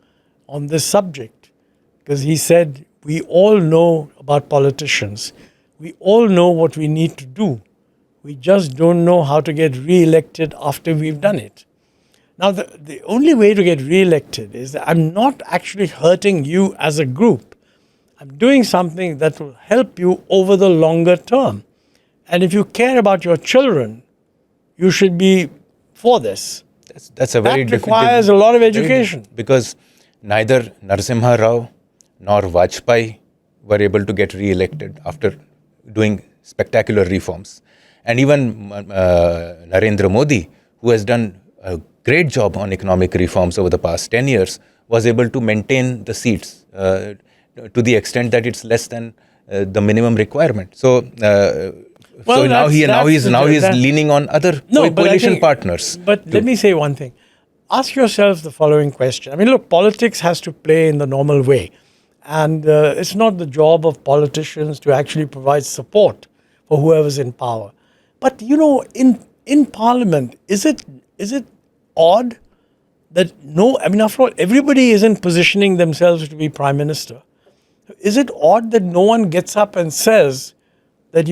Speaker 1: on this subject, because he said, we all know about politicians. We all know what we need to do. We just don't know how to get re-elected after we've done it. Now, the only way to get re-elected is that I'm not actually hurting you as a group. I'm doing something that will help you over the longer term. And if you care about your children, you should be for this.
Speaker 2: That's a very
Speaker 1: that requires a lot of education.
Speaker 2: Because neither Narasimha Rao nor Vajpayee were able to get re-elected after doing spectacular reforms. And even Narendra Modi, who has done a great job on economic reforms over the past 10 years, was able to maintain the seats to the extent that it's less than the minimum requirement. So, now he's leaning on other coalition partners.
Speaker 1: But let me say one thing. Ask yourself the following question. I mean, look, politics has to play in the normal way. And it's not the job of politicians to actually provide support for whoever's in power. But, in Parliament, is it odd that after all, everybody isn't positioning themselves to be Prime Minister. Is it odd that no one gets up and says that,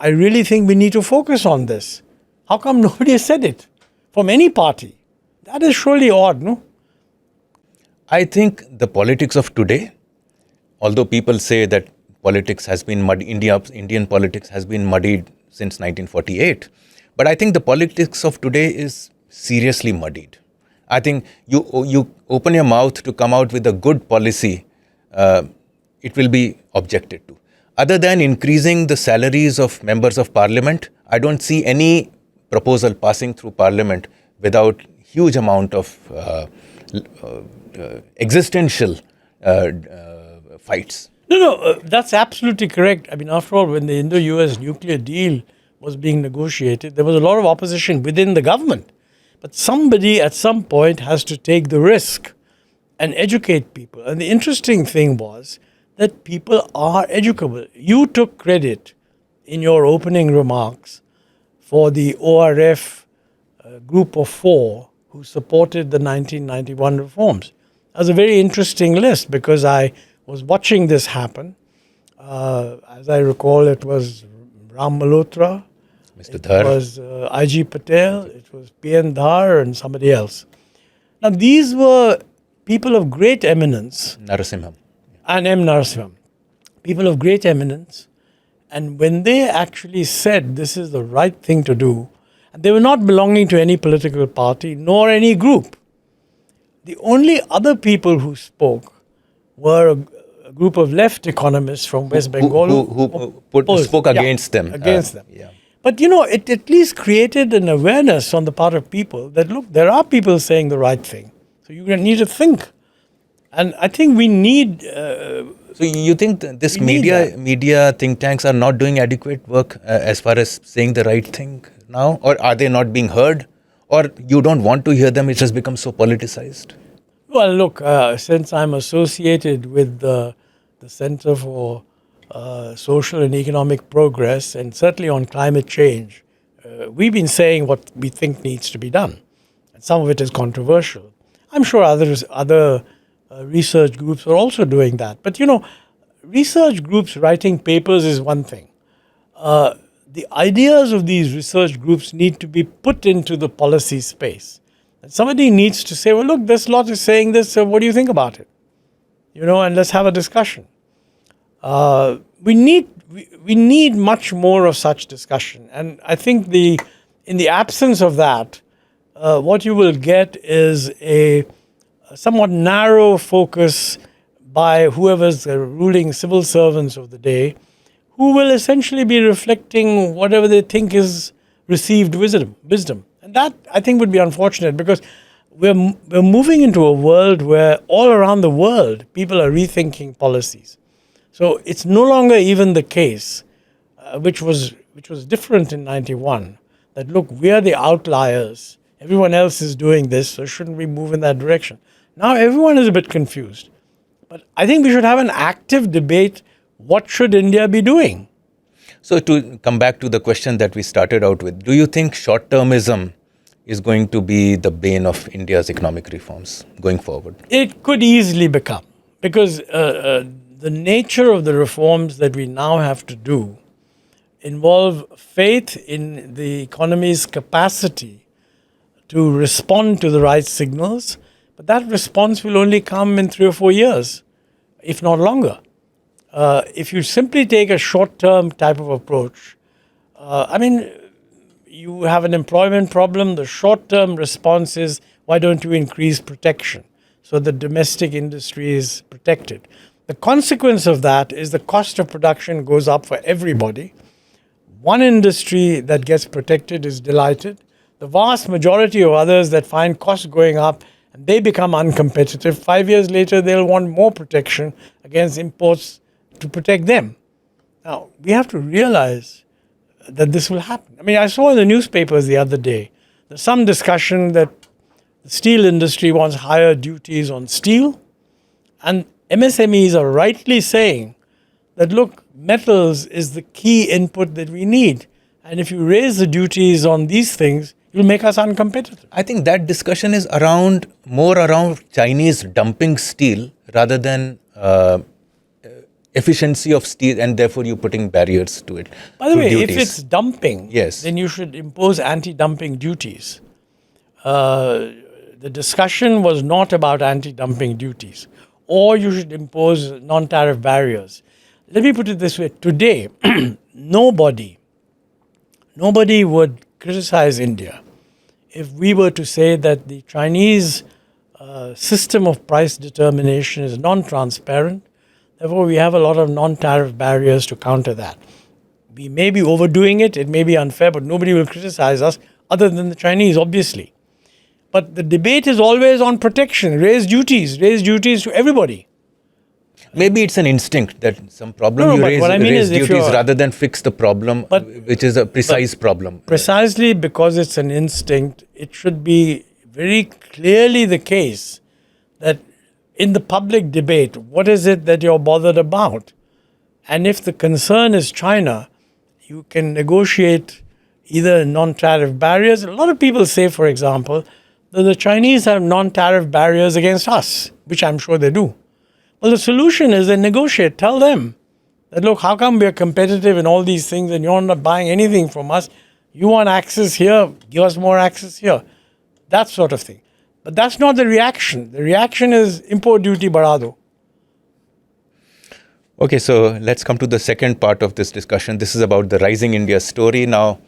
Speaker 1: I really think we need to focus on this? How come nobody has said it from any party? That is surely odd, no?
Speaker 2: I think the politics of today, although people say that politics has been Indian politics has been muddied since 1948, but I think the politics of today is seriously muddied. I think you open your mouth to come out with a good policy, it will be objected to. Other than increasing the salaries of members of parliament, I don't see any proposal passing through parliament without huge amount of existential fights.
Speaker 1: No, that's absolutely correct. I mean, after all, when the Indo-US nuclear deal was being negotiated, there was a lot of opposition within the government. But somebody at some point has to take the risk and educate people. And the interesting thing was that people are educable. You took credit in your opening remarks for the ORF group of 4 who supported the 1991 reforms. That was a very interesting list because I was watching this happen. As I recall, it was Ram Malhotra,
Speaker 2: Mr. Dhar.
Speaker 1: It was I.G. Patel, it was P.N. Dhar and somebody else. Now, these were people of great eminence.
Speaker 2: Narasimha.
Speaker 1: And M. Narasimha. People of great eminence. And when they actually said this is the right thing to do, and they were not belonging to any political party nor any group. The only other people who spoke were a group of left economists from West Bengal
Speaker 2: who spoke against them.
Speaker 1: Against them.
Speaker 2: Yeah.
Speaker 1: But, it at least created an awareness on the part of people that, look, there are people saying the right thing. So you need to think. And I think we need...
Speaker 2: so you think this media think tanks are not doing adequate work as far as saying the right thing now? Or are they not being heard? Or you don't want to hear them, it has become so politicized?
Speaker 1: Well, look, since I'm associated with the Center for Social and Economic Progress, and certainly on climate change, we've been saying what we think needs to be done. And some of it is controversial. I'm sure other research groups are also doing that. But, research groups writing papers is one thing. The ideas of these research groups need to be put into the policy space. And somebody needs to say, well, look, this lot is saying this, so what do you think about it? And let's have a discussion. We need much more of such discussion. And I think in the absence of that, what you will get is a somewhat narrow focus by whoever's the ruling civil servants of the day, who will essentially be reflecting whatever they think is received wisdom. And that, I think, would be unfortunate, because we're moving into a world where all around the world, people are rethinking policies. So it's no longer even the case, which was different in 91, that, look, we are the outliers. Everyone else is doing this, so shouldn't we move in that direction? Now everyone is a bit confused. But I think we should have an active debate. What should India be doing?
Speaker 2: So to come back to the question that we started out with, do you think short-termism is going to be the bane of India's economic reforms going forward?
Speaker 1: It could easily become, because the nature of the reforms that we now have to do involve faith in the economy's capacity to respond to the right signals, but that response will only come in 3 or 4 years, if not longer. If you simply take a short-term type of approach, you have an employment problem. The short-term response is, why don't you increase protection so the domestic industry is protected? The consequence of that is the cost of production goes up for everybody. One industry that gets protected is delighted. The vast majority of others that find costs going up and they become uncompetitive, 5 years later they'll want more protection against imports to protect them. Now, we have to realize that this will happen. I saw in the newspapers the other day, there's some discussion that the steel industry wants higher duties on steel, and MSMEs are rightly saying that, look, metals is the key input that we need. And if you raise the duties on these things, you'll make us uncompetitive.
Speaker 2: I think that discussion is more around Chinese dumping steel rather than efficiency of steel, and therefore you're putting barriers to it.
Speaker 1: By the way,
Speaker 2: duties.
Speaker 1: if it's dumping,
Speaker 2: yes,
Speaker 1: then you should impose anti-dumping duties. The discussion was not about anti-dumping duties, or you should impose non-tariff barriers. Let me put it this way. Today, nobody would criticize India if we were to say that the Chinese system of price determination is non-transparent. Therefore, we have a lot of non-tariff barriers to counter that. We may be overdoing it, it may be unfair, but nobody will criticize us other than the Chinese, obviously. But the debate is always on protection. Raise duties to everybody.
Speaker 2: Maybe it's an instinct that some problem raise duties rather than fix the problem, which is a precise problem.
Speaker 1: Precisely because it's an instinct, it should be very clearly the case that in the public debate, what is it that you're bothered about? And if the concern is China, you can negotiate either non-tariff barriers. A lot of people say, for example, that the Chinese have non-tariff barriers against us, which I'm sure they do. Well, the solution is they negotiate. Tell them that, look, how come we're competitive in all these things and you're not buying anything from us? You want access here, give us more access here. That sort of thing. But that's not the reaction. The reaction is import duty barado.
Speaker 2: Okay, so let's come to the second part of this discussion. This is about the Rising India story. Now,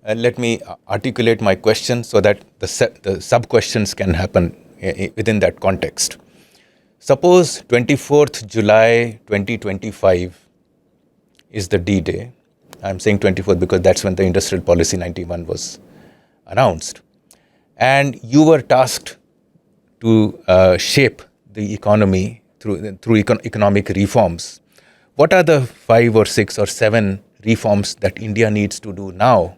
Speaker 2: let me articulate my question so that the sub-questions can happen within that context. Suppose 24th July 2025 is the D-Day. I'm saying 24th because that's when the Industrial Policy 91 was announced. And you were tasked to shape the economy through economic reforms. What are the 5 or 6 or 7 reforms that India needs to do now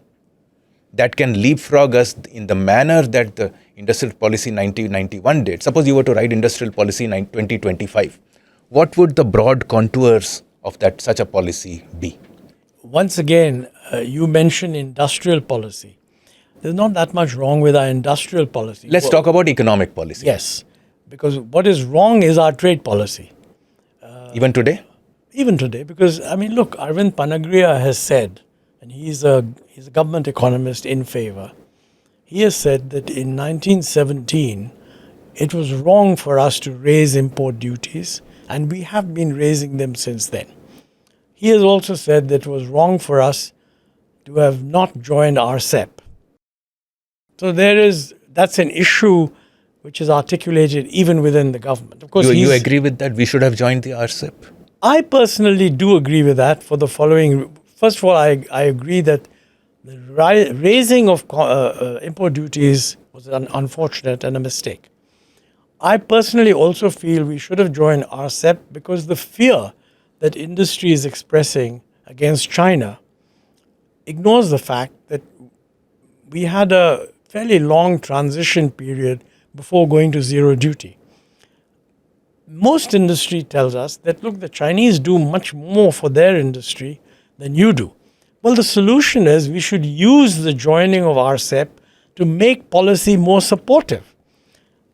Speaker 2: that can leapfrog us in the manner that the industrial policy 1991 did. Suppose you were to write industrial policy 2025. What would the broad contours of that such a policy be?
Speaker 1: Once again, you mentioned industrial policy. There's not that much wrong with our industrial policy.
Speaker 2: Let's talk about economic policy.
Speaker 1: Yes, because what is wrong is our trade policy.
Speaker 2: Even today?
Speaker 1: Even today, because, I mean, look, Arvind Panagriya has said, and he's a government economist in favor, he has said that in 1917, it was wrong for us to raise import duties, and we have been raising them since then. He has also said that it was wrong for us to have not joined RCEP. So that's an issue which is articulated even within the government. Of course,
Speaker 2: you agree with that? We should have joined the RCEP?
Speaker 1: I personally do agree with that for the following. First of all, I agree that the raising of import duties was unfortunate and a mistake. I personally also feel we should have joined RCEP because the fear that industry is expressing against China ignores the fact that we had a fairly long transition period before going to zero duty. Most industry tells us that, look, the Chinese do much more for their industry than you do. Well, the solution is we should use the joining of RCEP to make policy more supportive.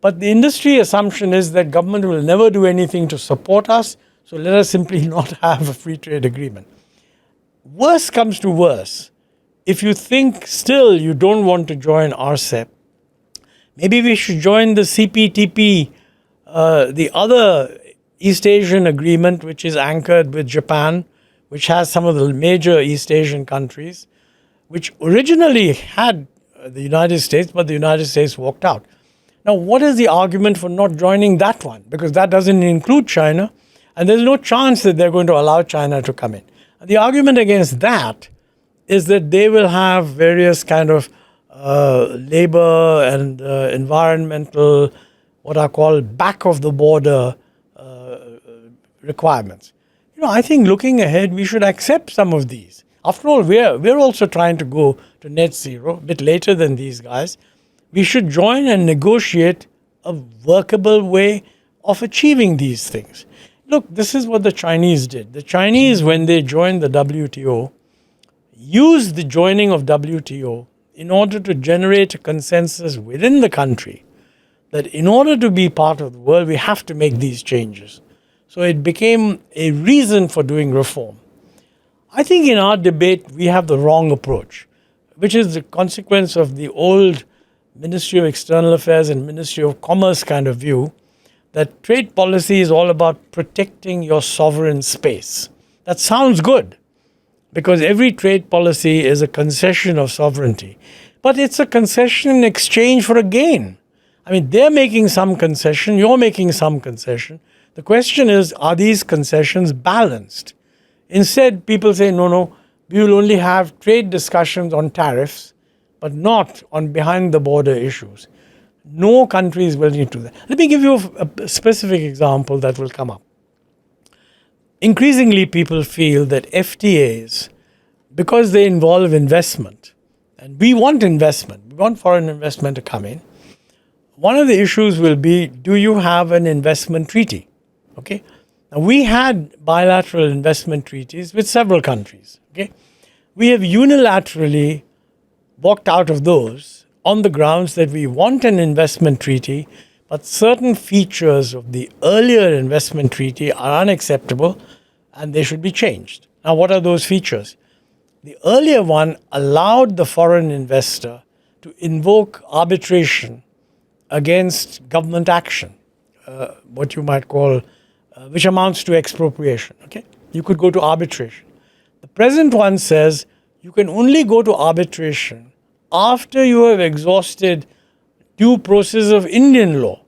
Speaker 1: But the industry assumption is that government will never do anything to support us, so let us simply not have a free trade agreement. Worse comes to worse. If you think still you don't want to join RCEP, maybe we should join the CPTP, the other East Asian agreement, which is anchored with Japan, which has some of the major East Asian countries, which originally had the United States, but the United States walked out. Now, what is the argument for not joining that one? Because that doesn't include China, and there's no chance that they're going to allow China to come in. And the argument against that is that they will have various kind of labor and environmental, what are called back-of-the-border requirements. I think looking ahead, we should accept some of these. After all, we're also trying to go to net zero a bit later than these guys. We should join and negotiate a workable way of achieving these things. Look, this is what the Chinese did. The Chinese, when they joined the WTO, used the joining of WTO in order to generate a consensus within the country that in order to be part of the world, we have to make these changes. So it became a reason for doing reform. I think in our debate, we have the wrong approach, which is the consequence of the old Ministry of External Affairs and Ministry of Commerce kind of view that trade policy is all about protecting your sovereign space. That sounds good, because every trade policy is a concession of sovereignty. But it's a concession in exchange for a gain. I mean, they're making some concession, you're making some concession. The question is, are these concessions balanced? Instead, people say, no, we will only have trade discussions on tariffs, but not on behind-the-border issues. No country is willing to do that. Let me give you a specific example that will come up. Increasingly, people feel that FTAs, because they involve investment, and we want investment, we want foreign investment to come in, one of the issues will be, do you have an investment treaty? Okay. Now, we had bilateral investment treaties with several countries. Okay. We have unilaterally walked out of those on the grounds that we want an investment treaty, but certain features of the earlier investment treaty are unacceptable and they should be changed. Now, what are those features? The earlier one allowed the foreign investor to invoke arbitration against government action, what you might call, which amounts to expropriation. Okay, you could go to arbitration. The present one says you can only go to arbitration after you have exhausted due process of Indian law.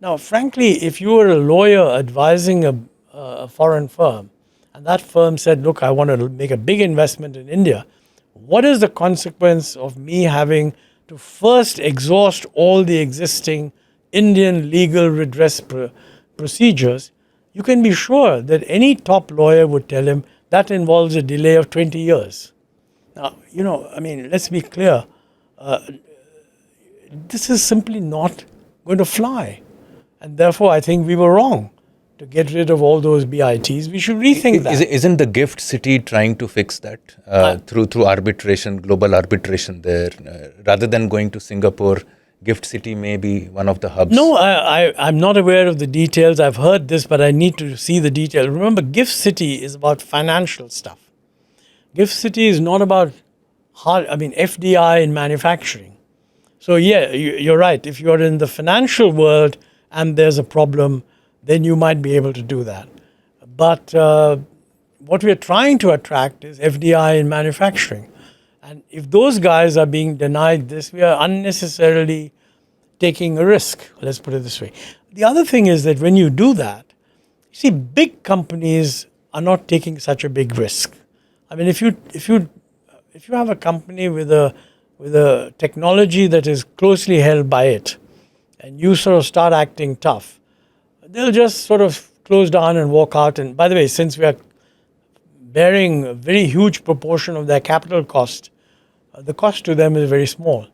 Speaker 1: Now, frankly, if you were a lawyer advising a foreign firm, and that firm said, look, I want to make a big investment in India, what is the consequence of me having to first exhaust all the existing Indian legal redress procedures? You can be sure that any top lawyer would tell him that involves a delay of 20 years. Now, let's be clear. this is simply not going to fly. And therefore, I think we were wrong to get rid of all those BITs. We should rethink that.
Speaker 2: Isn't the gift city trying to fix that through arbitration, global arbitration there, rather than going to Singapore? Gift City may be one of the hubs.
Speaker 1: No, I'm not aware of the details. I've heard this, but I need to see the details. Remember, Gift City is about financial stuff. Gift City is not about FDI in manufacturing. So yeah, you're right. If you're in the financial world and there's a problem, then you might be able to do that. But what we're trying to attract is FDI in manufacturing. And if those guys are being denied this, we are unnecessarily taking a risk. Let's put it this way. The other thing is that when you do that, you see, big companies are not taking such a big risk. I mean, if you have a company with a technology that is closely held by it, and you sort of start acting tough, they'll just sort of close down and walk out. And by the way, since we are bearing a very huge proportion of their capital cost, the cost to them is very small.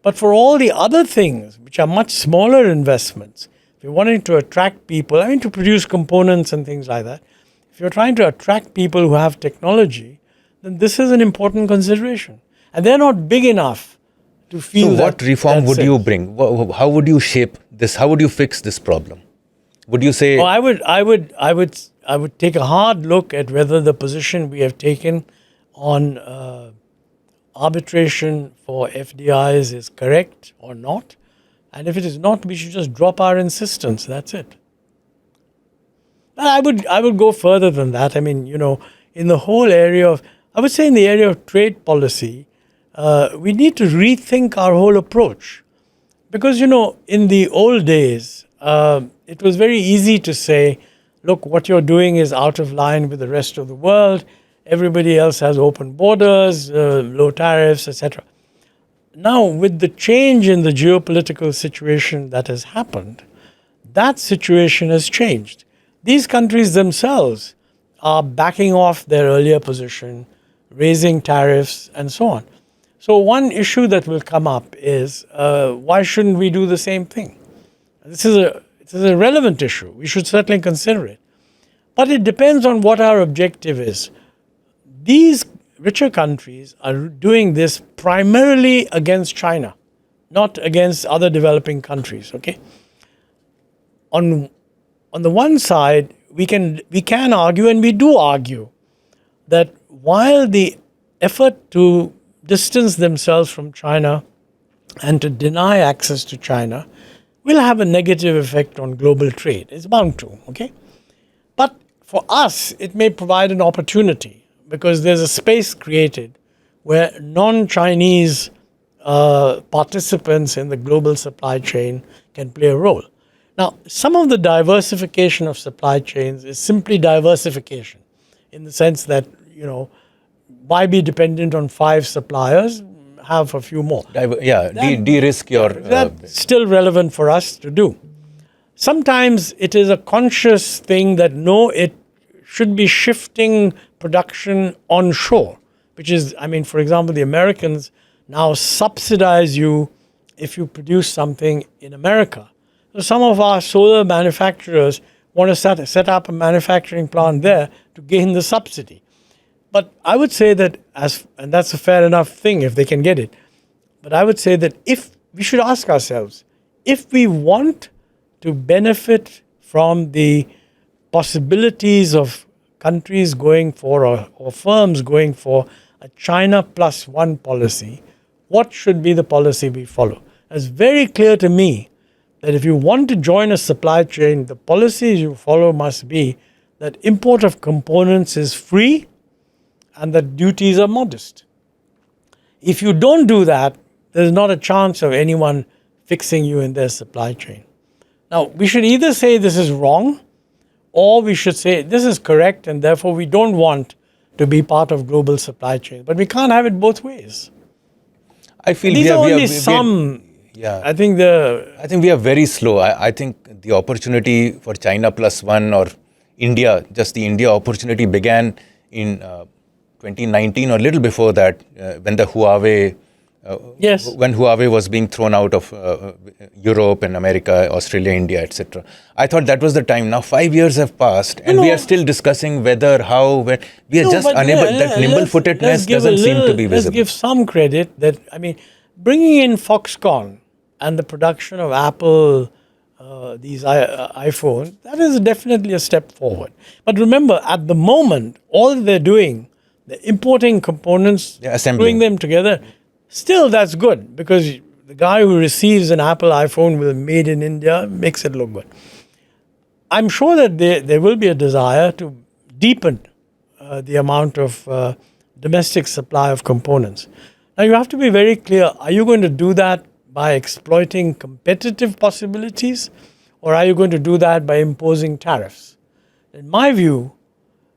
Speaker 1: But for all the other things, which are much smaller investments, if you're wanting to attract people, to produce components and things like that, if you're trying to attract people who have technology, then this is an important consideration. And they're not big enough to feel that.
Speaker 2: So what reform would you bring? How would you shape this? How would you fix this problem? Would you say...
Speaker 1: I would take a hard look at whether the position we have taken on arbitration for FDIs is correct or not. And if it is not, we should just drop our insistence. That's it. I would go further than that. In the whole area of, I would say in the area of trade policy, we need to rethink our whole approach. Because, in the old days, it was very easy to say, look, what you're doing is out of line with the rest of the world. Everybody else has open borders, low tariffs, etc. Now, with the change in the geopolitical situation that has happened, that situation has changed. These countries themselves are backing off their earlier position, raising tariffs, and so on. So one issue that will come up is, why shouldn't we do the same thing? This is a relevant issue. We should certainly consider it. But it depends on what our objective is. These richer countries are doing this primarily against China, not against other developing countries. Okay. On the one side, we can argue, and we do argue, that while the effort to distance themselves from China and to deny access to China will have a negative effect on global trade. It's bound to. Okay. But for us, it may provide an opportunity, because there's a space created where non-Chinese participants in the global supply chain can play a role. Now, some of the diversification of supply chains is simply diversification, in the sense that, why be dependent on 5 suppliers? Have a few more.
Speaker 2: De-risk your...
Speaker 1: That's still relevant for us to do. Sometimes it is a conscious thing that it should be shifting production onshore, which is, for example, the Americans now subsidize you if you produce something in America. So some of our solar manufacturers want to set up a manufacturing plant there to gain the subsidy. But I would say that, and that's a fair enough thing if they can get it, but I would say that we should ask ourselves, if we want to benefit from the possibilities of countries going for, or firms going for, a China plus one policy, what should be the policy we follow? It's very clear to me that if you want to join a supply chain, the policies you follow must be that import of components is free and that duties are modest. If you don't do that, there's not a chance of anyone fixing you in their supply chain. Now, we should either say this is wrong, or we should say this is correct, and therefore we don't want to be part of global supply chain. But we can't have it both ways.
Speaker 2: I feel
Speaker 1: these are only some.
Speaker 2: Yeah,
Speaker 1: I think
Speaker 2: we are very slow. I think the opportunity for China plus one or India, just the India opportunity began in 2019 or a little before that, when the Huawei
Speaker 1: Yes.
Speaker 2: when Huawei was being thrown out of Europe and America, Australia, India, etc. I thought that was the time. Now 5 years have passed, and we are still discussing whether, how, when. We are just
Speaker 1: but
Speaker 2: unable. That nimble-footedness doesn't seem to be
Speaker 1: Let's
Speaker 2: visible.
Speaker 1: give some credit that, I mean, bringing in Foxconn and the production of Apple, these iPhones, that is definitely a step forward. But remember, at the moment, all they're doing, they're importing components,
Speaker 2: They're assembling.
Speaker 1: gluing them together. Still, that's good because the guy who receives an Apple iPhone with made in India makes it look good. I'm sure that there will be a desire to deepen the amount of domestic supply of components. Now, you have to be very clear. Are you going to do that by exploiting competitive possibilities, or are you going to do that by imposing tariffs? In my view,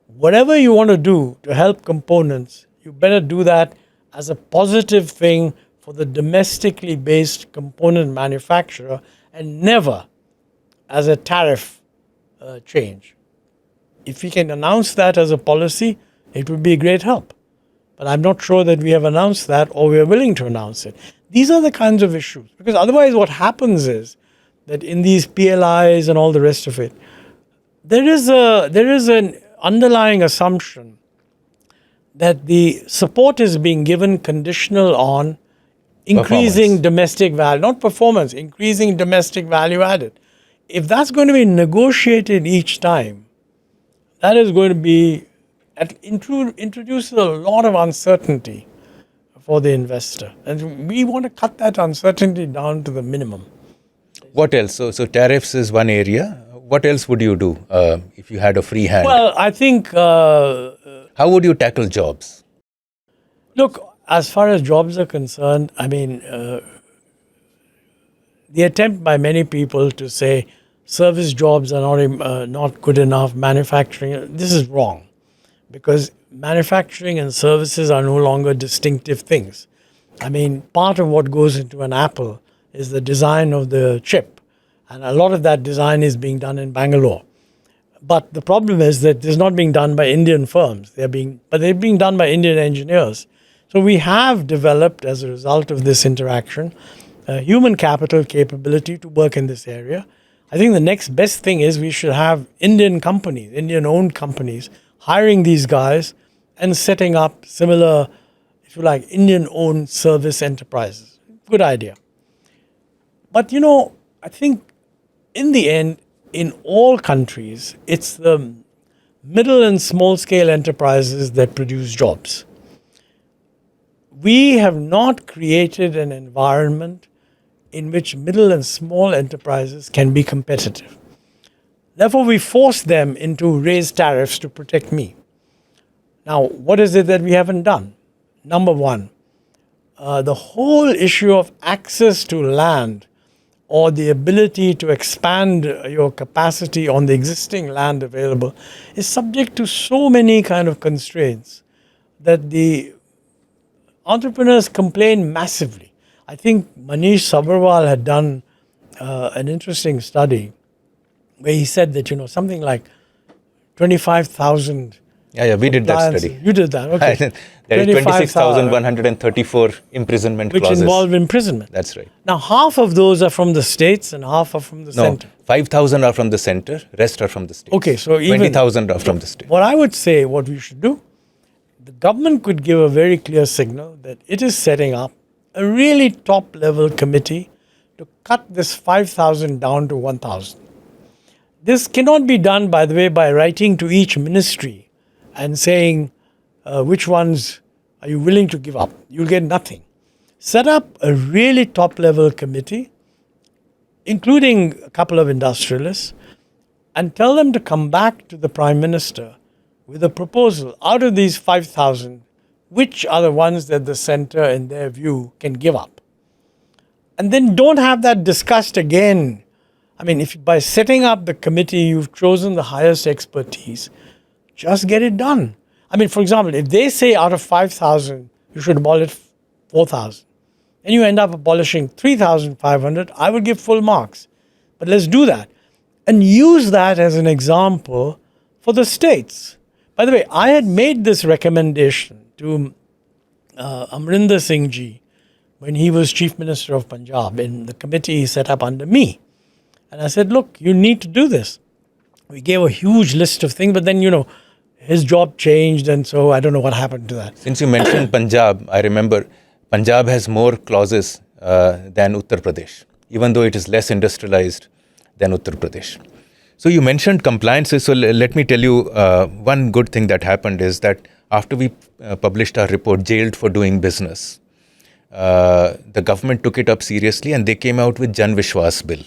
Speaker 1: whatever you want to do to help components, you better do that as a positive thing for the domestically based component manufacturer and never as a tariff change. If we can announce that as a policy, it would be a great help. But I'm not sure that we have announced that or we are willing to announce it. These are the kinds of issues. Because otherwise what happens is that in these PLIs and all the rest of it, there is an underlying assumption that the support is being given conditional on increasing domestic value, not performance, increasing domestic value added. If that's going to be negotiated each time, that is going to be introduces a lot of uncertainty for the investor. And we want to cut that uncertainty down to the minimum.
Speaker 2: What else? So tariffs is one area. What else would you do if you had a free hand?
Speaker 1: Well, I think...
Speaker 2: how would you tackle jobs?
Speaker 1: Look, as far as jobs are concerned, I mean, the attempt by many people to say service jobs are not good enough, manufacturing, this is wrong. Because manufacturing and services are no longer distinctive things. I mean, part of what goes into an Apple is the design of the chip. And a lot of that design is being done in Bangalore. But the problem is that it's not being done by Indian firms. They're being done by Indian engineers. So we have developed, as a result of this interaction, human capital capability to work in this area. I think the next best thing is we should have Indian companies, Indian-owned companies, hiring these guys and setting up similar, if you like, Indian-owned service enterprises. Good idea. But, I think in the end, in all countries, it's the middle and small-scale enterprises that produce jobs. We have not created an environment in which middle and small enterprises can be competitive. Therefore, we force them into raised tariffs to protect me. Now, what is it that we haven't done? Number one, the whole issue of access to land or the ability to expand your capacity on the existing land available is subject to so many kind of constraints that the entrepreneurs complain massively. I think Manish Sabharwal had done an interesting study where he said that, something like 25,000.
Speaker 2: Yeah, we did that study.
Speaker 1: You did that, okay.
Speaker 2: There is 26,134 imprisonment
Speaker 1: which
Speaker 2: clauses.
Speaker 1: Involve imprisonment.
Speaker 2: That's right.
Speaker 1: Now, half of those are from the states and half are from the center.
Speaker 2: 5,000 are from the center, rest are from the states.
Speaker 1: Okay, so even
Speaker 2: 20,000 are from the state.
Speaker 1: What I would say, what we should do, the government could give a very clear signal that it is setting up a really top-level committee to cut this 5,000 down to 1,000. This cannot be done, by the way, by writing to each ministry and saying, which ones are you willing to give up? You'll get nothing. Set up a really top-level committee, including a couple of industrialists, and tell them to come back to the Prime Minister with a proposal. Out of these 5,000, which are the ones that the center, in their view, can give up? And then don't have that discussed again. I mean, if by setting up the committee, you've chosen the highest expertise, just get it done. I mean, for example, if they say out of 5,000, you should abolish 4,000, and you end up abolishing 3,500, I would give full marks. But let's do that. And use that as an example for the states. By the way, I had made this recommendation to Amrinder Singh ji when he was Chief Minister of Punjab in the committee he set up under me. And I said, look, you need to do this. We gave a huge list of things, but then, his job changed, and so I don't know what happened to that.
Speaker 2: Since you mentioned Punjab, I remember Punjab has more clauses than Uttar Pradesh, even though it is less industrialized than Uttar Pradesh. So you mentioned compliances. So let me tell you one good thing that happened is that after we published our report, Jailed for Doing Business, the government took it up seriously and they came out with Jan Vishwas Bill,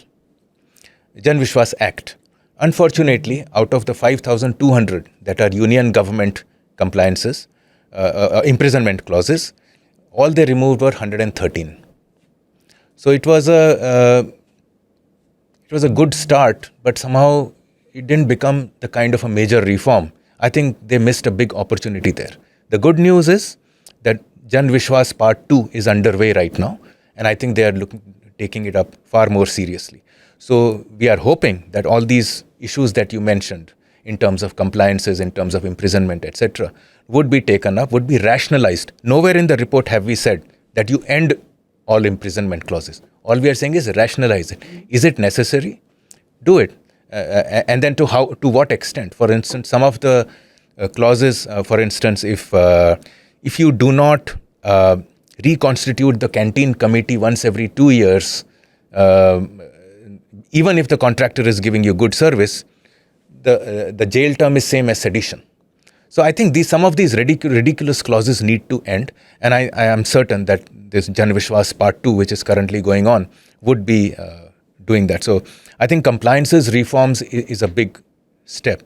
Speaker 2: Jan Vishwas Act. Unfortunately, out of the 5,200 that are union government compliances, imprisonment clauses, all they removed were 113. So it was a good start, but somehow it didn't become the kind of a major reform. I think they missed a big opportunity there. The good news is that Jan Vishwas Part 2 is underway right now, and I think they are taking it up far more seriously. So we are hoping that all these issues that you mentioned in terms of compliances, in terms of imprisonment, etc., would be taken up, would be rationalized. Nowhere in the report have we said that you end all imprisonment clauses. All we are saying is rationalize it. Is it necessary? Do it. And then to what extent? For instance, some of the clauses, for instance, if you do not reconstitute the canteen committee once every 2 years, even if the contractor is giving you good service, the jail term is same as sedition. So I think some of these ridiculous clauses need to end, and I am certain that this Jan Vishwas Part 2, which is currently going on, would be doing that. So I think compliances reforms is a big step.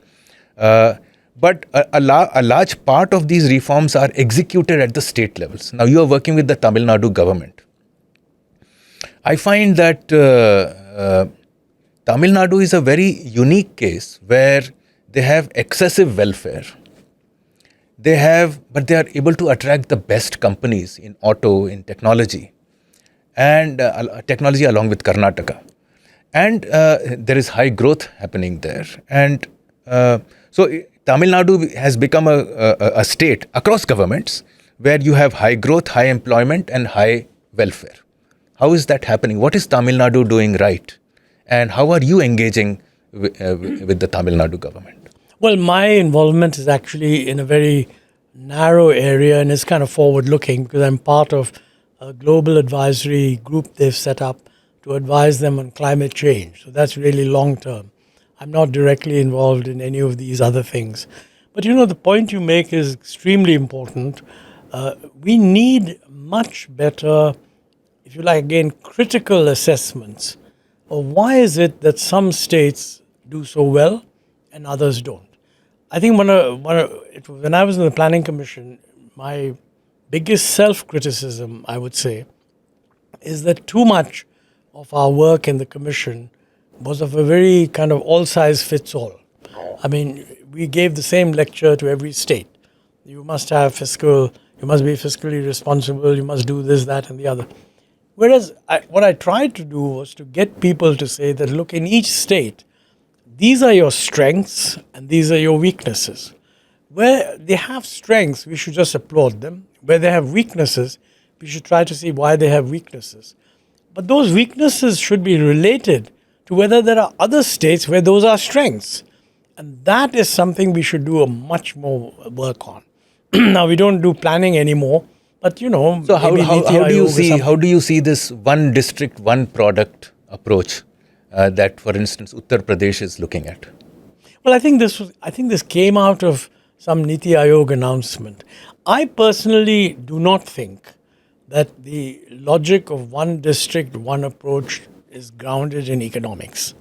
Speaker 2: But a large part of these reforms are executed at the state levels. Now you are working with the Tamil Nadu government. I find that Tamil Nadu is a very unique case where they have excessive welfare. But they are able to attract the best companies in auto, in technology, and technology along with Karnataka. And there is high growth happening there. And so Tamil Nadu has become a state across governments where you have high growth, high employment, and high welfare. How is that happening? What is Tamil Nadu doing right? And how are you engaging with the Tamil Nadu government?
Speaker 1: Well, my involvement is actually in a very narrow area and it's kind of forward-looking because I'm part of a global advisory group they've set up to advise them on climate change. So that's really long-term. I'm not directly involved in any of these other things. But the point you make is extremely important. We need much better, if you like, again, critical assessments of why is it that some states do so well and others don't. I think when I was in the Planning Commission, my biggest self-criticism, I would say, is that too much of our work in the Commission was of a very kind of all-size-fits-all. I mean, we gave the same lecture to every state. You must be fiscally responsible, you must do this, that, and the other. Whereas what I tried to do was to get people to say that, look, in each state, these are your strengths and these are your weaknesses. Where they have strengths, we should just applaud them. Where they have weaknesses, we should try to see why they have weaknesses. But those weaknesses should be related to whether there are other states where those are strengths. And that is something we should do a much more work on. Now, we don't do planning anymore, but
Speaker 2: So how do you see this one district, one product approach that, for instance, Uttar Pradesh is looking at?
Speaker 1: Well, I think this came out of some Niti Aayog announcement. I personally do not think that the logic of one district, one approach is grounded in economics.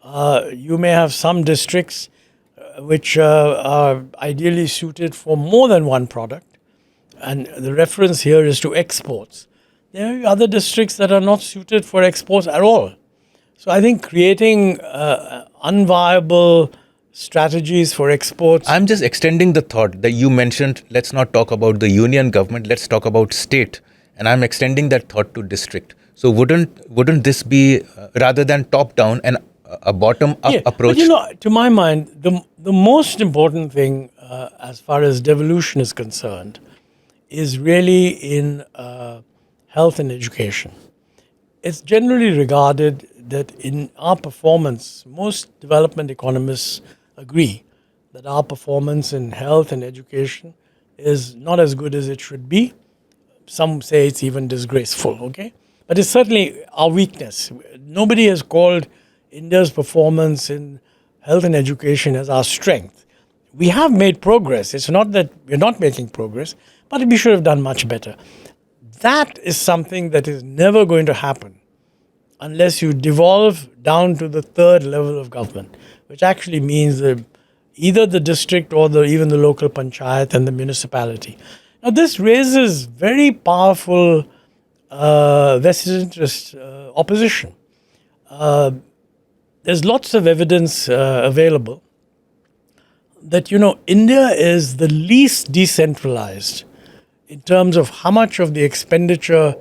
Speaker 1: You may have some districts which are ideally suited for more than one product, and the reference here is to exports. There are other districts that are not suited for exports at all. So I think creating unviable strategies for exports.
Speaker 2: I'm just extending the thought that you mentioned, let's not talk about the union government, let's talk about state. And I'm extending that thought to district. So wouldn't this be, rather than top-down, and a bottom-up approach?
Speaker 1: But to my mind, the most important thing as far as devolution is concerned is really in health, and education. It's generally regarded that in our performance, most development economists agree that our performance in health and education is not as good as it should be. Some say it's even disgraceful, okay? But it's certainly our weakness. Nobody has called India's performance in health and education as our strength. We have made progress. It's not that we're not making progress, but we should have done much better. That is something that is never going to happen unless you devolve down to the third level of government, which actually means either the district or even the local panchayat and the municipality. Now, this raises very powerful vested interest opposition. There's lots of evidence available that, India is the least decentralized in terms of how much of the expenditure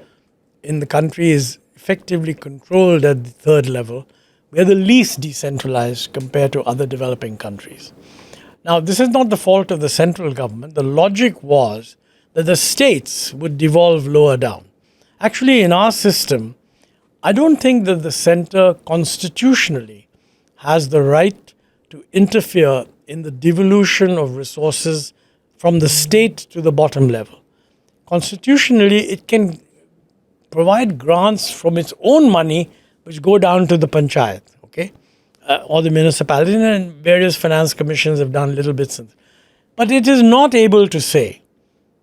Speaker 1: in the country is effectively controlled at the third level. We're the least decentralized compared to other developing countries. Now, this is not the fault of the central government. The logic was that the states would devolve lower down. Actually, in our system, I don't think that the center constitutionally has the right to interfere in the devolution of resources from the state to the bottom level. Constitutionally, it can provide grants from its own money which go down to the panchayat, okay, or the municipality, and various finance commissions have done little bits. But it is not able to say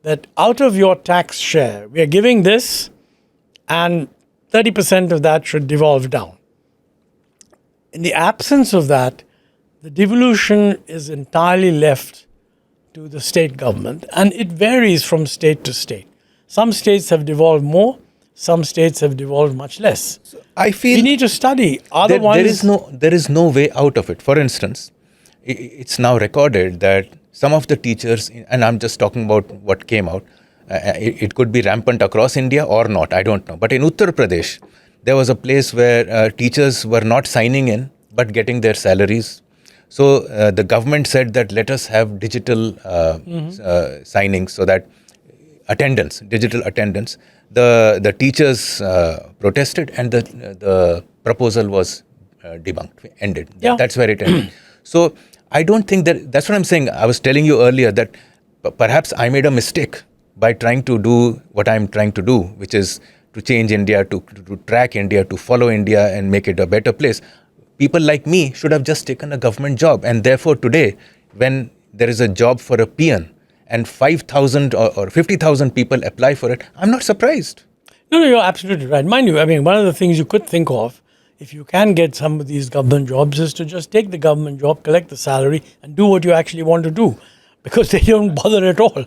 Speaker 1: that out of your tax share, we are giving this and 30% of that should devolve down. In the absence of that, the devolution is entirely left to the state government, and it varies from state to state. Some states have devolved more, some states have devolved much less.
Speaker 2: I feel
Speaker 1: we need to study.
Speaker 2: There is no way out of it. For instance, it's now recorded that some of the teachers, and I'm just talking about what came out, it could be rampant across India or not, I don't know. But in Uttar Pradesh, there was a place where teachers were not signing in but getting their salaries. So the government said that let us have digital signings, so that digital attendance. The teachers protested, and the proposal was debunked, ended.
Speaker 1: Yeah.
Speaker 2: That's where it ended. So I don't think that's what I'm saying. I was telling you earlier that perhaps I made a mistake by trying to do what I'm trying to do, which is to change India, to track India, to follow India and make it a better place. People like me should have just taken a government job. And therefore today, when there is a job for a peon and 5,000 or 50,000 people apply for it, I'm not surprised.
Speaker 1: No, you're absolutely right. Mind you, I mean, one of the things you could think of, if you can get some of these government jobs, is to just take the government job, collect the salary, and do what you actually want to do, because they don't bother at all.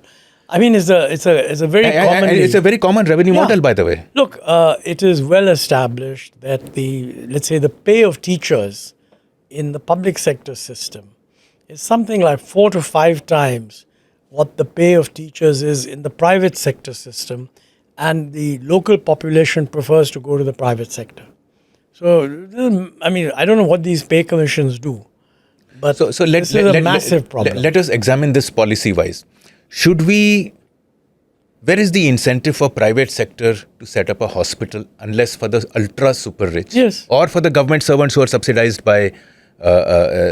Speaker 1: I mean, it's a very common.
Speaker 2: It's a very common revenue model, by the way.
Speaker 1: Look, it is well established that the pay of teachers in the public sector system is something like 4 to 5 times what the pay of teachers is in the private sector system, and the local population prefers to go to the private sector. So, I mean, I don't know what these pay commissions do, but this is a massive problem.
Speaker 2: Let us examine this policy-wise. Where is the incentive for private sector to set up a hospital unless for the ultra super rich?
Speaker 1: Yes.
Speaker 2: Or for the government servants who are subsidized by their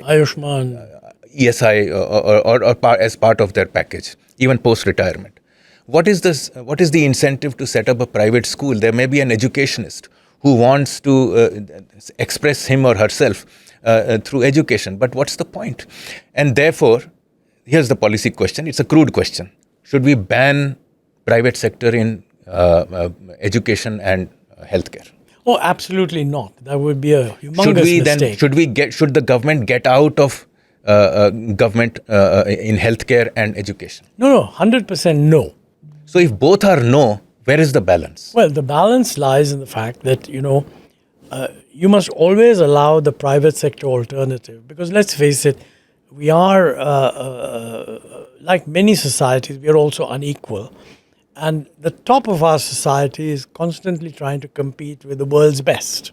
Speaker 1: Ayushman.
Speaker 2: ESI or as part of their package, even post-retirement. What is the incentive to set up a private school? There may be an educationist who wants to express him or herself through education. But what's the point? And therefore, here's the policy question. It's a crude question. Should we ban private sector in education and healthcare?
Speaker 1: Oh, absolutely not. That would be a humongous mistake.
Speaker 2: Should the government get out of government in healthcare and education?
Speaker 1: No, 100% no.
Speaker 2: So if both are no, where is the balance?
Speaker 1: Well, the balance lies in the fact that, you must always allow the private sector alternative, because let's face it, we are, like many societies, we are also unequal. And the top of our society is constantly trying to compete with the world's best.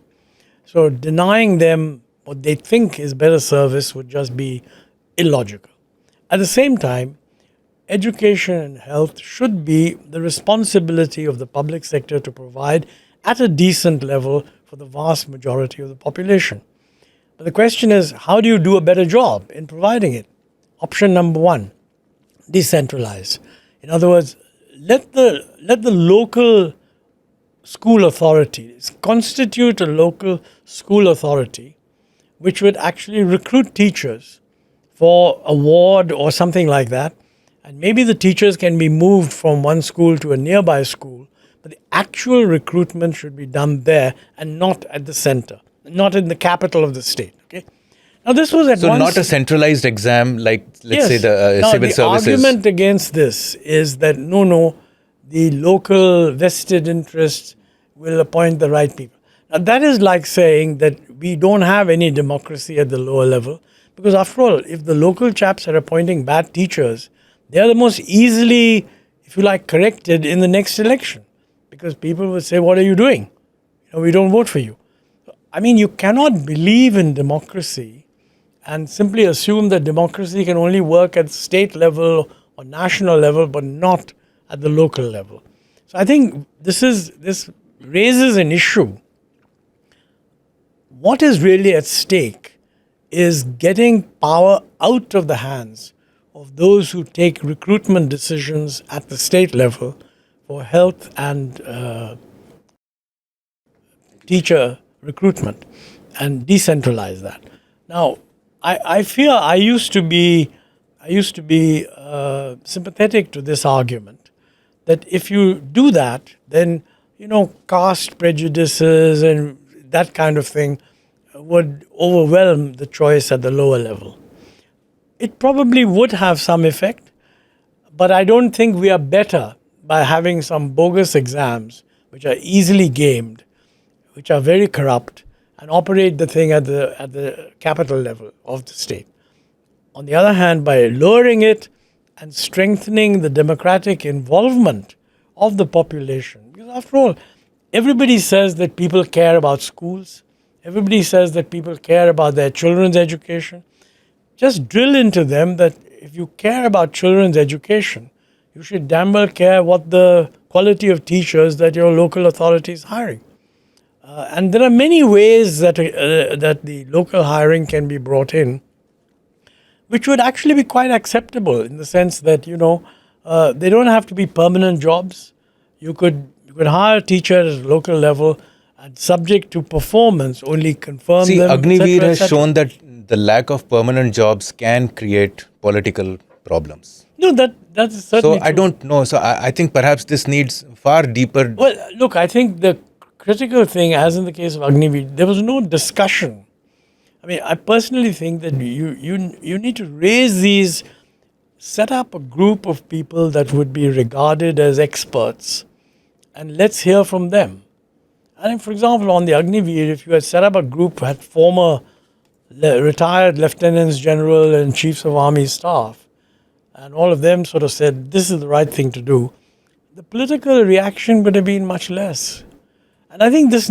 Speaker 1: So denying them what they think is better service would just be illogical. At the same time, education and health should be the responsibility of the public sector to provide at a decent level for the vast majority of the population. But the question is, how do you do a better job in providing it? Option number one, decentralize. In other words, let the local school authorities constitute a local school authority which would actually recruit teachers for a ward or something like that. And maybe the teachers can be moved from one school to a nearby school, but the actual recruitment should be done there and not at the center, not in the capital of the state. Okay. Now this was at
Speaker 2: So
Speaker 1: once,
Speaker 2: not a centralized exam like, let's say, the
Speaker 1: now,
Speaker 2: civil
Speaker 1: the
Speaker 2: services.
Speaker 1: argument against this is that no, the local vested interests will appoint the right people. Now that is like saying that we don't have any democracy at the lower level, because after all, if the local chaps are appointing bad teachers, they are the most easily, if you like, corrected in the next election, because people will say, "What are you doing? We don't vote for you." I mean, you cannot believe in democracy and simply assume that democracy can only work at state level or national level, but not at the local level. So I think this raises an issue. What is really at stake is getting power out of the hands of those who take recruitment decisions at the state level for health and teacher recruitment, and decentralize that. Now, I fear I used to be sympathetic to this argument that if you do that, then caste prejudices and that kind of thing would overwhelm the choice at the lower level. It probably would have some effect, but I don't think we are better by having some bogus exams which are easily gamed, which are very corrupt, and operate the thing at the capital level of the state. On the other hand, by lowering it and strengthening the democratic involvement of the population, because after all, everybody says that people care about schools, everybody says that people care about their children's education. Just drill into them that if you care about children's education, you should damn well care what the quality of teachers that your local authority is hiring. And there are many ways that the local hiring can be brought in, which would actually be quite acceptable in the sense that they don't have to be permanent jobs. You could hire a teacher at a local level, and subject to performance, only confirm
Speaker 2: See,
Speaker 1: them.
Speaker 2: Agniveer has shown that the lack of permanent jobs can create political problems.
Speaker 1: No, that's certainly
Speaker 2: So I
Speaker 1: true.
Speaker 2: don't know. So I think perhaps this needs far deeper.
Speaker 1: Well, look, I think the critical thing, as in the case of Agniveer, there was no discussion. I mean, I personally think that you need to raise these, set up a group of people that would be regarded as experts, and let's hear from them. And for example, on the Agniveer, if you had set up a group who had former retired lieutenants general and chiefs of army staff, and all of them sort of said, this is the right thing to do, the political reaction would have been much less. And I think this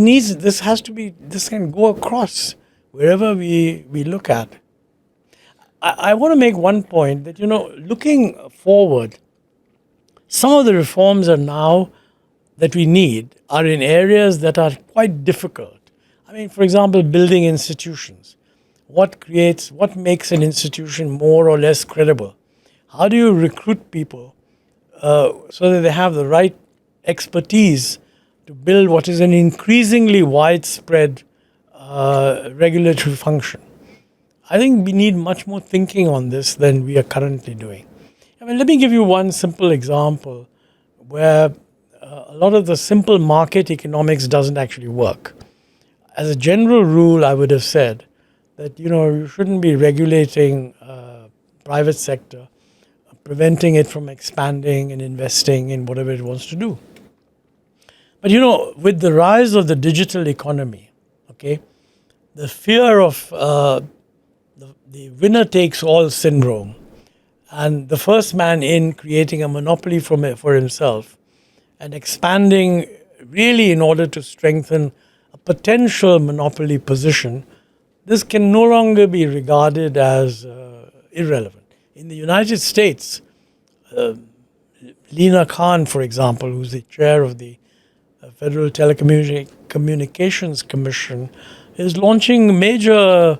Speaker 1: can go across wherever we look at. I want to make one point that, looking forward, some of the reforms that we need are in areas that are quite difficult. I mean, for example, building institutions. What makes an institution more or less credible? How do you recruit people so that they have the right expertise to build what is an increasingly widespread regulatory function? I think we need much more thinking on this than we are currently doing. I mean, let me give you one simple example where a lot of the simple market economics doesn't actually work. As a general rule, I would have said that you shouldn't be regulating private sector, preventing it from expanding and investing in whatever it wants to do. But with the rise of the digital economy, okay, the fear of the winner takes all syndrome, and the first man in creating a monopoly for himself and expanding really in order to strengthen a potential monopoly position, this can no longer be regarded as irrelevant. In the United States, Lina Khan, for example, who's the chair of the Federal Telecommunications Commission, is launching major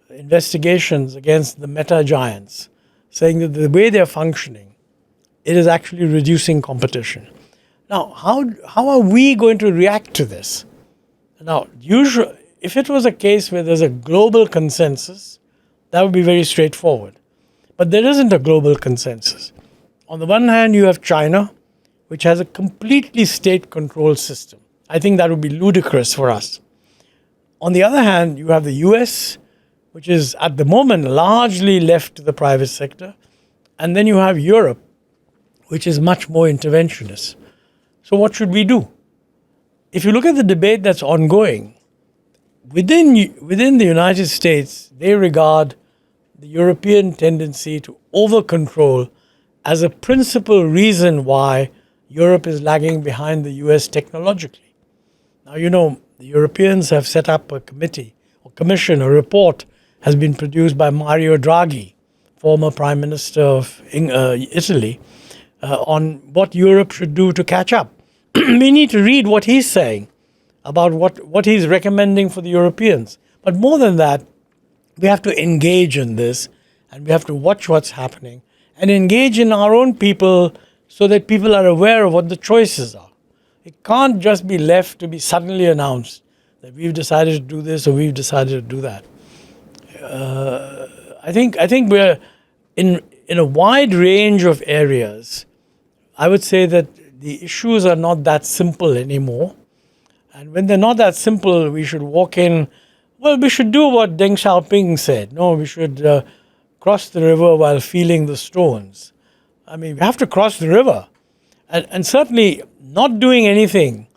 Speaker 1: investigations against the meta giants, saying that the way they're functioning, it is actually reducing competition. Now, how are we going to react to this? Now, usually, if it was a case where there's a global consensus, that would be very straightforward. But there isn't a global consensus. On the one hand, you have China, which has a completely state-controlled system. I think that would be ludicrous for us. On the other hand, you have the US, which is at the moment largely left to the private sector. And then you have Europe, which is much more interventionist. So what should we do? If you look at the debate that's ongoing, within the United States, they regard the European tendency to over-control as a principal reason why Europe is lagging behind the US technologically. Now, the Europeans have set up a committee or commission. A report has been produced by Mario Draghi, former Prime Minister of Italy, on what Europe should do to catch up. We need to read what he's saying about what he's recommending for the Europeans. But more than that, we have to engage in this, and we have to watch what's happening and engage in our own people so that people are aware of what the choices are. It can't just be left to be suddenly announced that we've decided to do this or we've decided to do that. I think we're in a wide range of areas. I would say that the issues are not that simple anymore. And when they're not that simple, we should walk in. Well, we should do what Deng Xiaoping said. No, we should cross the river while feeling the stones. I mean, we have to cross the river. And certainly not doing anything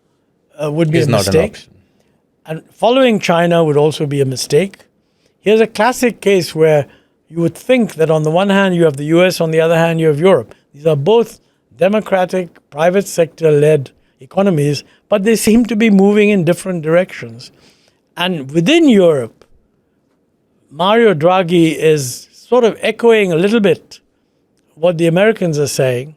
Speaker 1: would be a mistake.
Speaker 2: Not an option.
Speaker 1: And following China would also be a mistake. Here's a classic case where you would think that on the one hand you have the US, on the other hand you have Europe. These are both democratic, private sector-led economies, but they seem to be moving in different directions. And within Europe, Mario Draghi is sort of echoing a little bit what the Americans are saying,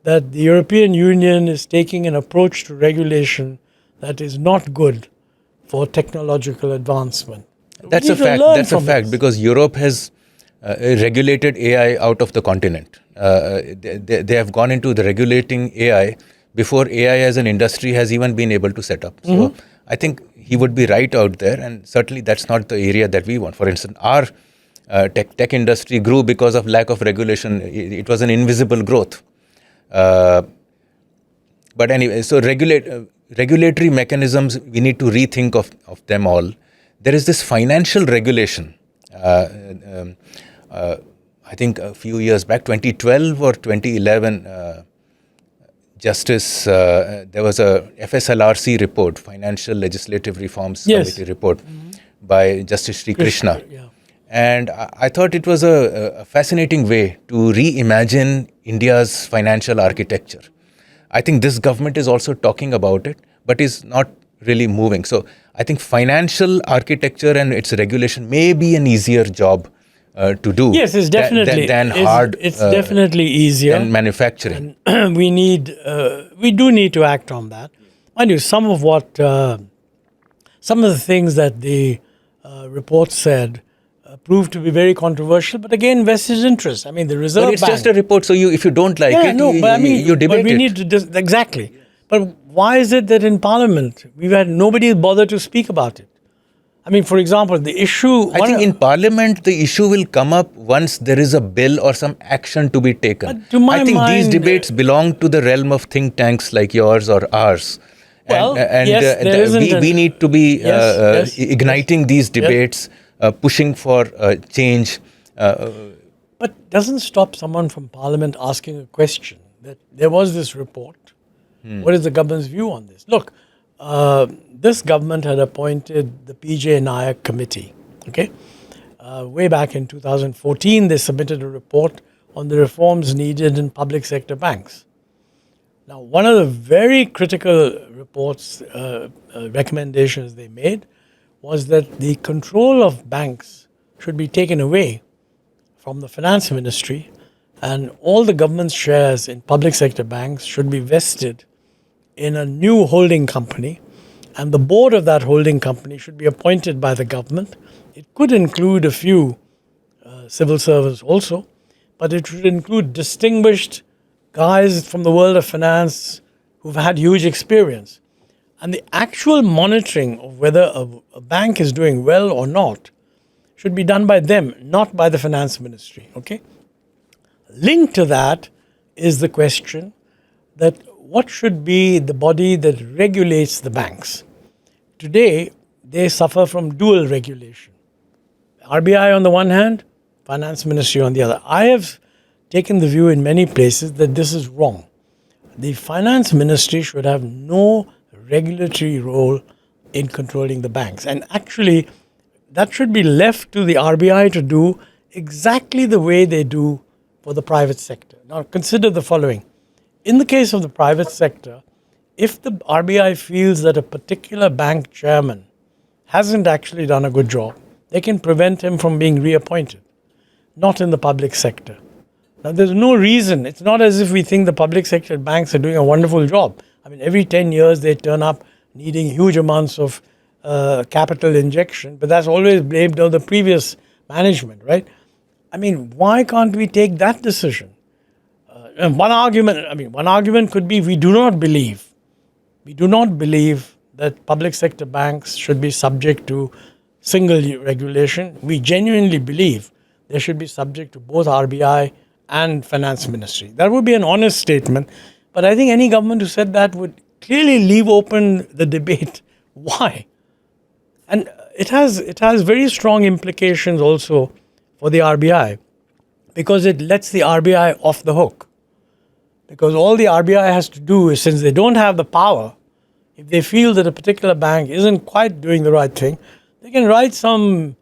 Speaker 1: that the European Union is taking an approach to regulation that is not good for technological advancement.
Speaker 2: That's a fact. That's a fact because Europe has regulated AI out of the continent. They have gone into the regulating AI before AI as an industry has even been able to set up. So I think he would be right out there, and certainly that's not the area that we want. For instance, our tech industry grew because of lack of regulation. It was an invisible growth. But anyway, so regulatory mechanisms, we need to rethink of them all. There is this financial regulation. I think a few years back, 2012 or 2011, there was a FSLRC report, Financial Legislative Reforms Committee report by Justice Sri Krishna. And I thought it was a fascinating way to reimagine India's financial architecture. I think this government is also talking about it, but is not really moving. So I think financial architecture and its regulation may be an easier job to do.
Speaker 1: Yes, it's definitely It's definitely easier
Speaker 2: than manufacturing.
Speaker 1: And we do need to act on that. Mind you, some of the things that the report said proved to be very controversial, but again, vested interest. I mean, the Reserve Bank.
Speaker 2: But it's just a report, so if you don't like it, you debate
Speaker 1: but we need to exactly. But why is it that in Parliament nobody bothered to speak about it? I mean, for example, the issue.
Speaker 2: I think in Parliament the issue will come up once there is a bill or some action to be taken.
Speaker 1: To my
Speaker 2: I think
Speaker 1: mind,
Speaker 2: these debates belong to the realm of think tanks like yours or ours.
Speaker 1: Well,
Speaker 2: we need to be igniting these debates, pushing for change.
Speaker 1: But doesn't stop someone from Parliament asking a question that there was this report. What is the government's view on this? Look, this government had appointed the PJ Nayak committee. Okay, way back in 2014, they submitted a report on the reforms needed in public sector banks. Now, one of the very critical recommendations they made was that the control of banks should be taken away from the finance ministry And all the government's shares in public sector banks should be vested in a new holding company, and the board of that holding company should be appointed by the government. It could include a few civil servants also, but it should include distinguished guys from the world of finance who've had huge experience. And the actual monitoring of whether a bank is doing well or not should be done by them, not by the finance ministry. Okay? Linked to that is the question that what should be the body that regulates the banks? Today, they suffer from dual regulation. RBI on the one hand, finance ministry on the other. I have taken the view in many places that this is wrong. The finance ministry should have no regulatory role in controlling the banks. And actually, that should be left to the RBI to do exactly the way they do for the private sector. Now, consider the following. In the case of the private sector, if the RBI feels that a particular bank chairman hasn't actually done a good job, they can prevent him from being reappointed. Not in the public sector. Now, there's no reason. It's not as if we think the public sector banks are doing a wonderful job. I mean, every 10 years they turn up needing huge amounts of capital injection, but that's always blamed on the previous management, right? I mean, why can't we take that decision? And one argument could be we do not believe that public sector banks should be subject to single regulation. We genuinely believe they should be subject to both RBI and finance ministry. That would be an honest statement. But I think any government who said that would clearly leave open the debate. Why? And it has very strong implications also for the RBI, because it lets the RBI off the hook. Because all the RBI has to do is, since they don't have the power, if they feel that a particular bank isn't quite doing the right thing, they can write some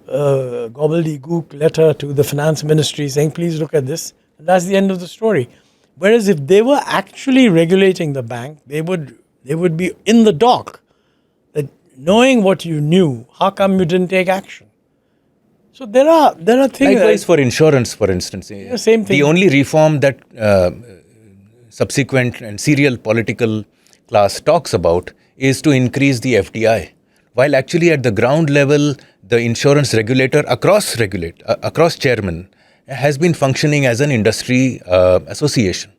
Speaker 1: gobbledygook letter to the finance ministry saying, please look at this. And that's the end of the story. Whereas if they were actually regulating the bank, they would be in the dock. That knowing what you knew, how come you didn't take action? So there are things.
Speaker 2: Likewise for insurance, for instance.
Speaker 1: Yeah, same thing.
Speaker 2: The only reform that subsequent and serial political class talks about is to increase the FDI. While actually at the ground level, the insurance regulator across chairman has been functioning as an industry association.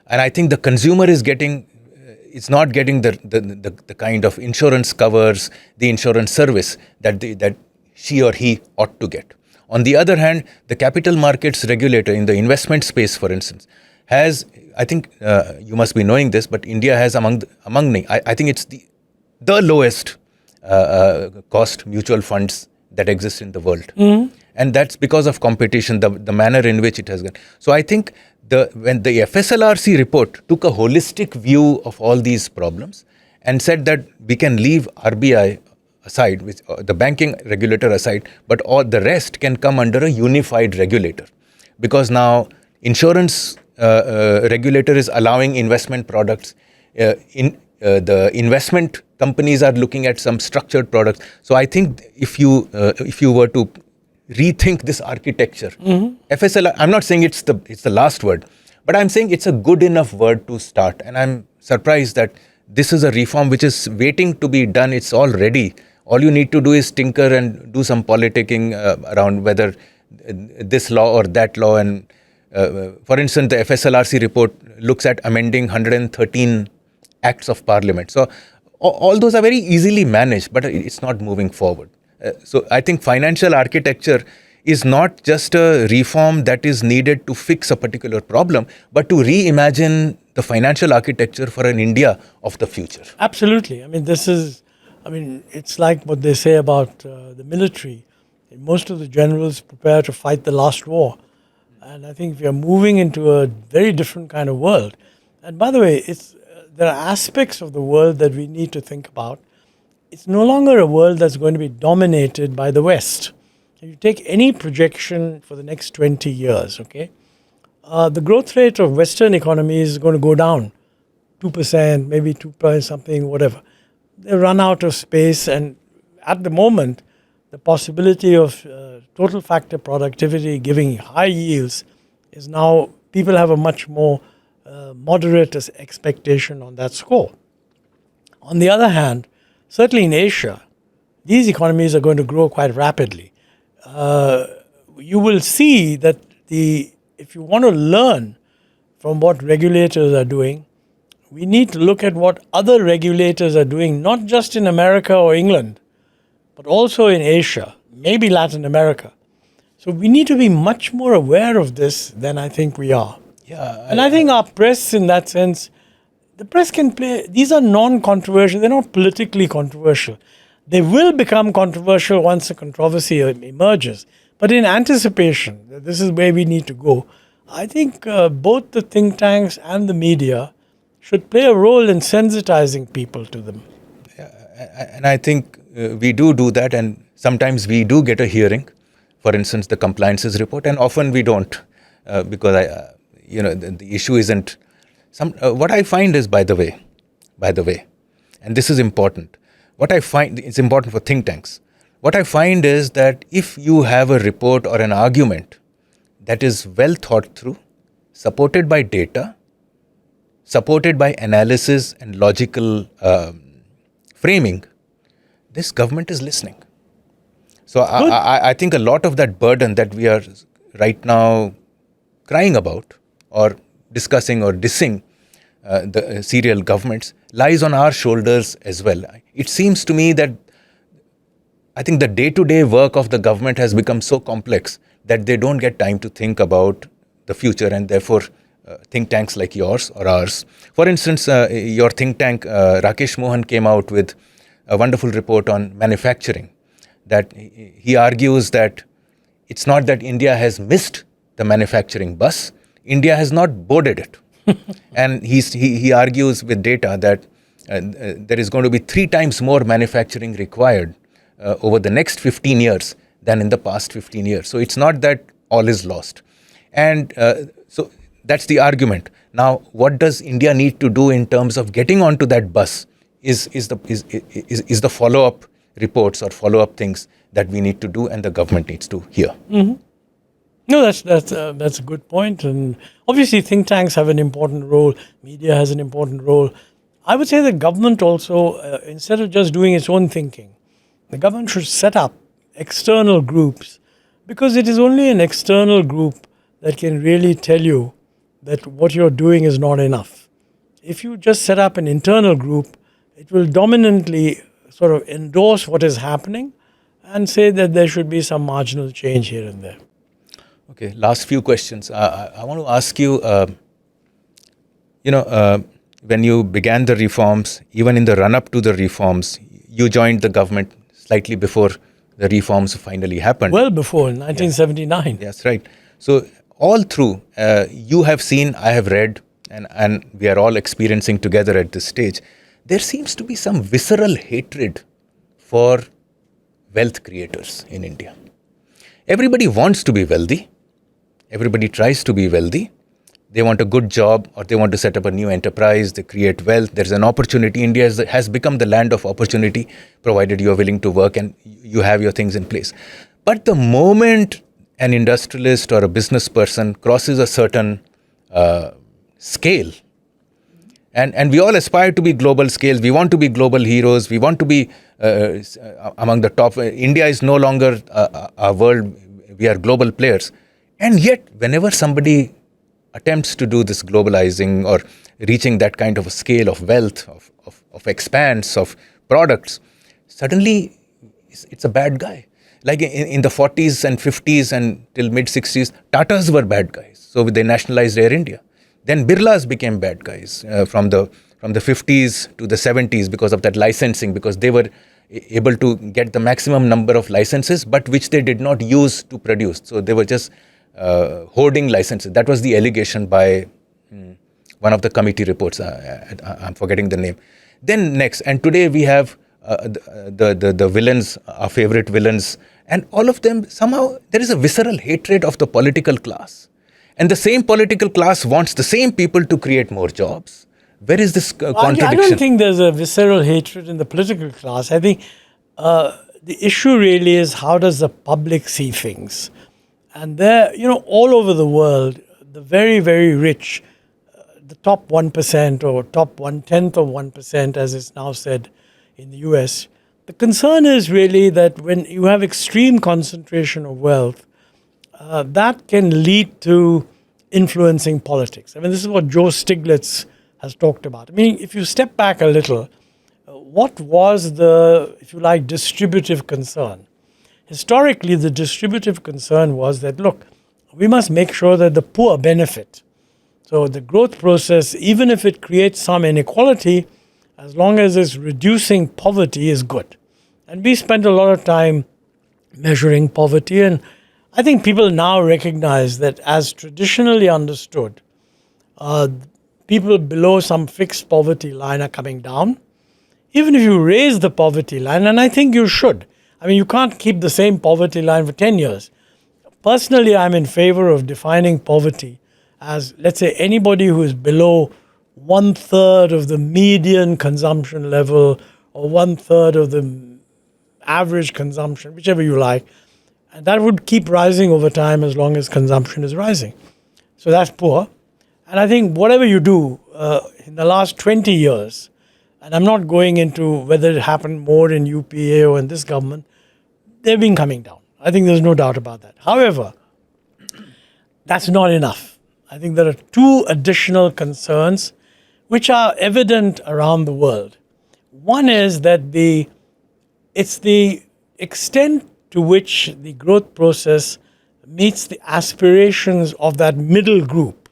Speaker 2: And I think the consumer is not getting the kind of insurance covers, the insurance service that she or he ought to get. On the other hand, the capital markets regulator in the investment space, for instance, has, I think you must be knowing this, but India has I think it's the lowest cost mutual funds that exist in the world. Mm-hmm. And that's because of competition, the manner in which it has gone. So I think when the FSLRC report took a holistic view of all these problems and said that we can leave RBI aside, which, the banking regulator aside, but all the rest can come under a unified regulator. Because now insurance regulator is allowing investment products. The investment companies are looking at some structured products. So I think if you were to rethink this architecture, mm-hmm. FSL, I'm not saying it's the last word, but I'm saying it's a good enough word to start. And I'm surprised that this is a reform which is waiting to be done. It's all ready. All you need to do is tinker and do some politicking around whether this law or that law. And for instance, the FSLRC report looks at amending 113 acts of parliament. So all those are very easily managed, but it's not moving forward. So I think financial architecture is not just a reform that is needed to fix a particular problem, but to reimagine the financial architecture for an India of the future.
Speaker 1: Absolutely. It's like what they say about the military. Most of the generals prepare to fight the last war. And I think we are moving into a very different kind of world. And by the way, there are aspects of the world that we need to think about. It's no longer a world that's going to be dominated by the West. If you take any projection for the next 20 years, okay, the growth rate of Western economies is going to go down 2%, maybe 2 something, whatever. They run out of space, and at the moment, the possibility of total factor productivity giving high yields is now people have a much more moderate expectation on that score. On the other hand, certainly in Asia, these economies are going to grow quite rapidly. You will see that if you want to learn from what regulators are doing, we need to look at what other regulators are doing, not just in America or England, but also in Asia, maybe Latin America. So we need to be much more aware of this than I think we are.
Speaker 2: Yeah,
Speaker 1: And I think our press, in that sense, the press can play, these are non-controversial, they're not politically controversial. They will become controversial once a controversy emerges. But in anticipation, that this is where we need to go, I think both the think tanks and the media should play a role in sensitizing people to them.
Speaker 2: and I think we do that, and sometimes we do get a hearing. For instance, the compliances report, and often we don't, because the issue isn't. What I find is, by the way, and this is important. What I find it's important for think tanks. What I find is that if you have a report or an argument that is well thought through, supported by data, supported by analysis and logical framing, this government is listening. So I think a lot of that burden that we are right now crying about or discussing or dissing the serial governments lies on our shoulders as well. It seems to me that I think the day-to-day work of the government has become so complex that they don't get time to think about the future, and therefore think tanks like yours or ours. For instance, your think tank, Rakesh Mohan, came out with a wonderful report on manufacturing, that he argues that it's not that India has missed the manufacturing bus, India has not boarded it. And he argues with data that there is going to be 3 times more manufacturing required over the next 15 years than in the past 15 years. So it's not that all is lost. And so that's the argument. Now, what does India need to do in terms of getting onto that bus is the follow-up reports or follow-up things that we need to do and the government needs to hear.
Speaker 1: Mm-hmm. No, that's a good point. And obviously think tanks have an important role. Media has an important role. I would say the government also, instead of just doing its own thinking, the government should set up external groups, because it is only an external group that can really tell you that what you're doing is not enough. If you just set up an internal group, it will dominantly sort of endorse what is happening and say that there should be some marginal change here and there.
Speaker 2: Okay, last few questions. I want to ask you, when you began the reforms, even in the run-up to the reforms, you joined the government slightly before the reforms finally happened.
Speaker 1: Well before, in 1979.
Speaker 2: Yes, right. So all through, you have seen, I have read, and we are all experiencing together at this stage, there seems to be some visceral hatred for wealth creators in India. Everybody wants to be wealthy. Everybody tries to be wealthy. They want a good job, or they want to set up a new enterprise. They create wealth. There's an opportunity. India has become the land of opportunity, provided you are willing to work and you have your things in place. But the moment an industrialist or a business person crosses a certain scale, and we all aspire to be global scales. We want to be global heroes. We want to be among the top. India is no longer a world. We are global players. And yet, whenever somebody attempts to do this globalizing or reaching that kind of a scale of wealth, of expanse, of products, suddenly it's a bad guy. Like in the 40s and 50s and till mid-60s, Tatas were bad guys. So they nationalized Air India. Then Birlas became bad guys from the 50s to the 70s because of that licensing, because they were able to get the maximum number of licenses, but which they did not use to produce. So they were just hoarding licenses. That was the allegation by one of the committee reports. I'm forgetting the name. Then next, and today we have the villains, our favorite villains, and all of them, somehow there is a visceral hatred of the political class. And the same political class wants the same people to create more jobs. Where is this contradiction?
Speaker 1: I don't think there's a visceral hatred in the political class. I think the issue really is, how does the public see things? And there, all over the world, the very, very rich, the top 1% or top 1/10 of 1%, as is now said in the US, the concern is really that when you have extreme concentration of wealth, that can lead to influencing politics. I mean, this is what Joe Stiglitz has talked about. I mean, if you step back a little, what was the, if you like, distributive concern? Historically, the distributive concern was that, look, we must make sure that the poor benefit. So the growth process, even if it creates some inequality, as long as it's reducing poverty, is good. And we spent a lot of time measuring poverty, and I think people now recognize that, as traditionally understood, people below some fixed poverty line are coming down. Even if you raise the poverty line, and I think you should. I mean, you can't keep the same poverty line for 10 years. Personally, I'm in favor of defining poverty as, let's say, anybody who is below 1/3 of the median consumption level or 1/3 of the average consumption, whichever you like. And that would keep rising over time as long as consumption is rising. So that's poor. And I think whatever you do in the last 20 years, and I'm not going into whether it happened more in UPA or in this government, they've been coming down. I think there's no doubt about that. However, that's not enough. I think there are two additional concerns which are evident around the world. One is that it's the extent to which the growth process meets the aspirations of that middle group,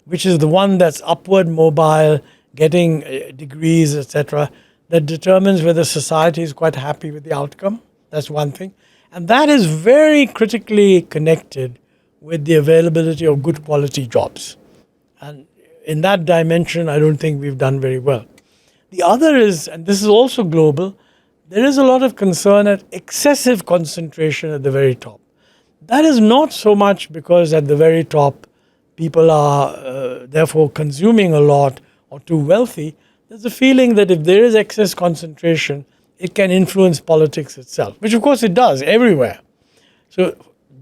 Speaker 1: which is the one that's upward mobile, getting degrees, etc., that determines whether society is quite happy with the outcome. That's one thing. And that is very critically connected with the availability of good quality jobs. And in that dimension, I don't think we've done very well. The other is, and this is also global, there is a lot of concern at excessive concentration at the very top. That is not so much because at the very top people are therefore consuming a lot or too wealthy. There's a feeling that if there is excess concentration, it can influence politics itself, which of course it does everywhere. So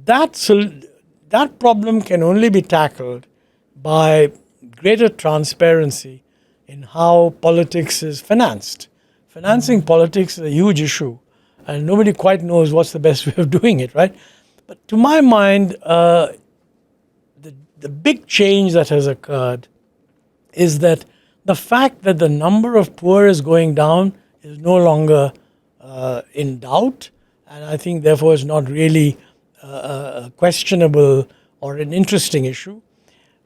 Speaker 1: that problem can only be tackled by greater transparency in how politics is financed. Financing politics is a huge issue, and nobody quite knows what's the best way of doing it, right? But to my mind, the big change that has occurred is that the fact that the number of poor is going down is no longer in doubt, and I think therefore it's not really questionable or an interesting issue.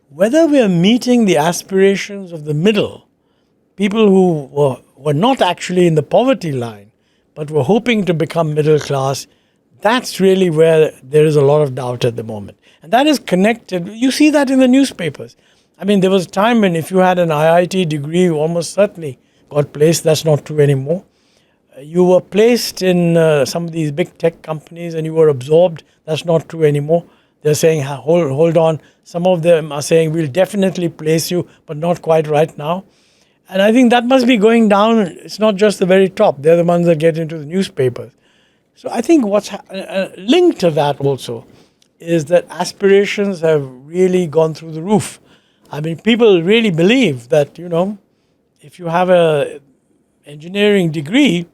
Speaker 1: Whether we are meeting the aspirations of the middle, people who were not actually in the poverty line, but were hoping to become middle class, that's really where there is a lot of doubt at the moment. And that is connected. You see that in the newspapers. I mean, there was a time when if you had an IIT degree, you almost certainly got placed. That's not true anymore. You were placed in some of these big tech companies and you were absorbed. That's not true anymore. They're saying, hold on. Some of them are saying, we'll definitely place you, but not quite right now. And I think that must be going down. It's not just the very top. They're the ones that get into the newspapers. So I think what's linked to that also is that aspirations have really gone through the roof. I mean, people really believe that, if you have an engineering degree,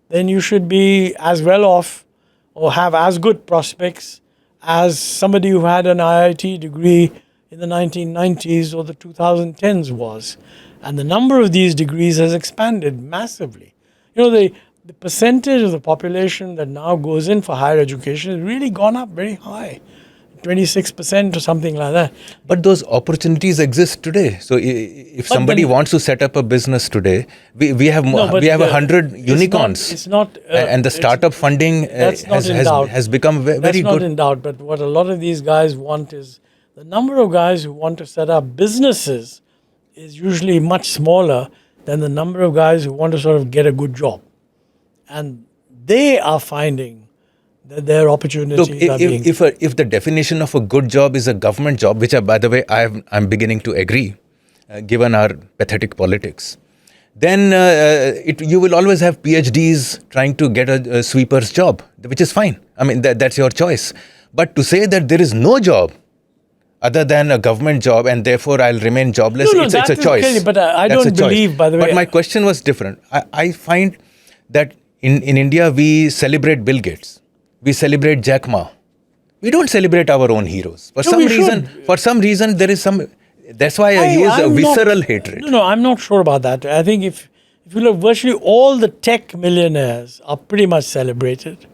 Speaker 1: then you should be as well off or have as good prospects as somebody who had an IIT degree in the 1990s or the 2010s was. And the number of these degrees has expanded massively. The percentage of the population that now goes in for higher education has really gone up very high, 26% or something like that.
Speaker 2: But those opportunities exist today. So if somebody wants to set up a business today, we have 100 unicorns.
Speaker 1: It's not,
Speaker 2: and the startup funding has become very good.
Speaker 1: That's not in doubt. But what a lot of these guys want is the number of guys who want to set up businesses is usually much smaller than the number of guys who want to sort of get a good job. And they are finding that their opportunities are being...
Speaker 2: If the definition of a good job is a government job, which, by the way, I'm beginning to agree, given our pathetic politics, then you will always have PhDs trying to get a sweeper's job, which is fine. I mean, that's your choice. But to say that there is no job, other than a government job, and therefore I'll remain jobless.
Speaker 1: No,
Speaker 2: It's
Speaker 1: that
Speaker 2: a
Speaker 1: is
Speaker 2: choice.
Speaker 1: clearly, but I
Speaker 2: That's a
Speaker 1: don't
Speaker 2: choice.
Speaker 1: believe, by the way.
Speaker 2: But my question was different. I find that in India, we celebrate Bill Gates. We celebrate Jack Ma. We don't celebrate our own heroes. For some reason, there is some. That's why I use a visceral hatred.
Speaker 1: No, I'm not sure about that. I think if you look, virtually all the tech millionaires are pretty much celebrated.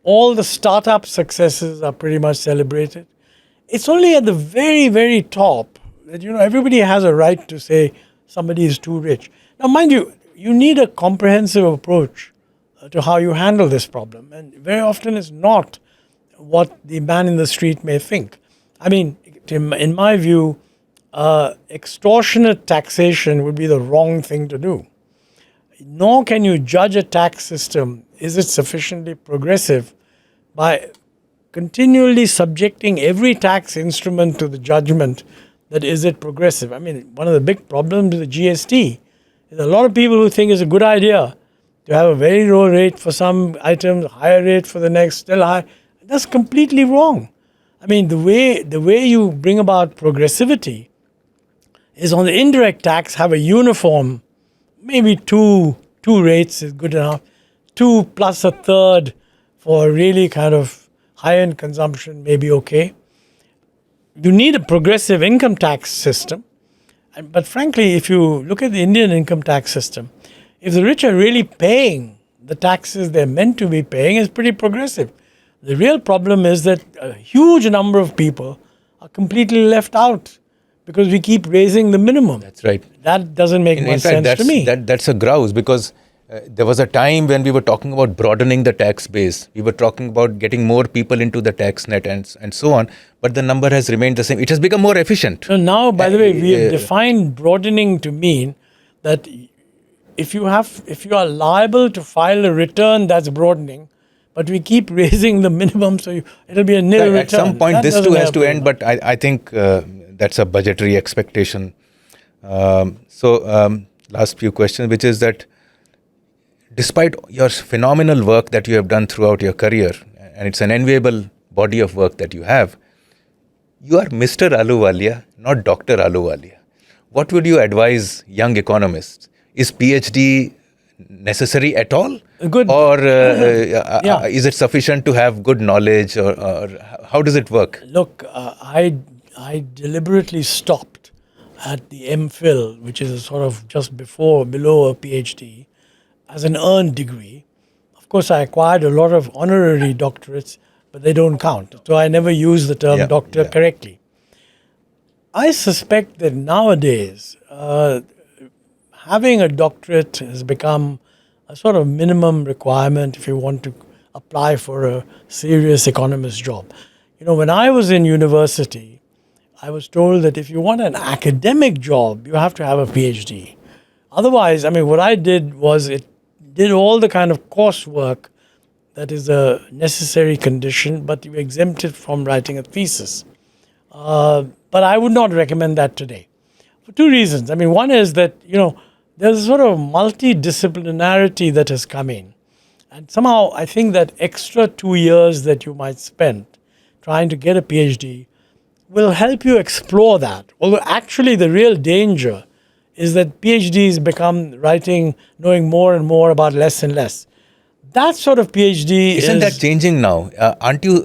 Speaker 1: All the startup successes are pretty much celebrated. It's only at the very, very top that, everybody has a right to say somebody is too rich. Now, mind you, you need a comprehensive approach to how you handle this problem. And very often it's not what the man in the street may think. I mean, in my view, extortionate taxation would be the wrong thing to do. Nor can you judge a tax system, is it sufficiently progressive, by continually subjecting every tax instrument to the judgment that is it progressive. I mean, one of the big problems with the GST is a lot of people who think it's a good idea to have a very low rate for some items, higher rate for the next, still high. That's completely wrong. I mean, the way you bring about progressivity is on the indirect tax, have a uniform, maybe two rates is good enough, 2 plus a third for really kind of high-end consumption may be okay. You need a progressive income tax system. But frankly, if you look at the Indian income tax system, if the rich are really paying the taxes they're meant to be paying, it's pretty progressive. The real problem is that a huge number of people are completely left out because we keep raising the minimum.
Speaker 2: That's right.
Speaker 1: That doesn't make much sense to me.
Speaker 2: That's a grouse, because there was a time when we were talking about broadening the tax base. We were talking about getting more people into the tax net and so on. But the number has remained the same. It has become more efficient.
Speaker 1: So now, by the way, we have defined broadening to mean that if you are liable to file a return, that's broadening. But we keep raising the minimum, so it'll be a nil return.
Speaker 2: At some point, this too has to end. But I think that's a budgetary expectation. Last few questions, which is that despite your phenomenal work that you have done throughout your career, and it's an enviable body of work that you have, you are Mr. Ahluwalia, not Dr. Ahluwalia. What would you advise young economists? Is PhD necessary at all?
Speaker 1: Good.
Speaker 2: Or is it sufficient to have good knowledge, or how does it work?
Speaker 1: Look, I deliberately stopped at the MPhil, which is a sort of just below a PhD, as an earned degree. Of course, I acquired a lot of honorary doctorates, but they don't count. So I never use the term doctor correctly. I suspect that nowadays, having a doctorate has become a sort of minimum requirement if you want to apply for a serious economist job. When I was in university, I was told that if you want an academic job, you have to have a PhD. Otherwise, what I did was it did all the kind of coursework that is a necessary condition, but you exempted from writing a thesis. But I would not recommend that today for two reasons. One is that, there's a sort of multidisciplinarity that has come in. And somehow I think that extra 2 years that you might spend trying to get a PhD will help you explore that. Although actually the real danger is that PhDs become knowing more and more about less and less. That sort of PhD
Speaker 2: Isn't that changing now? Aren't you,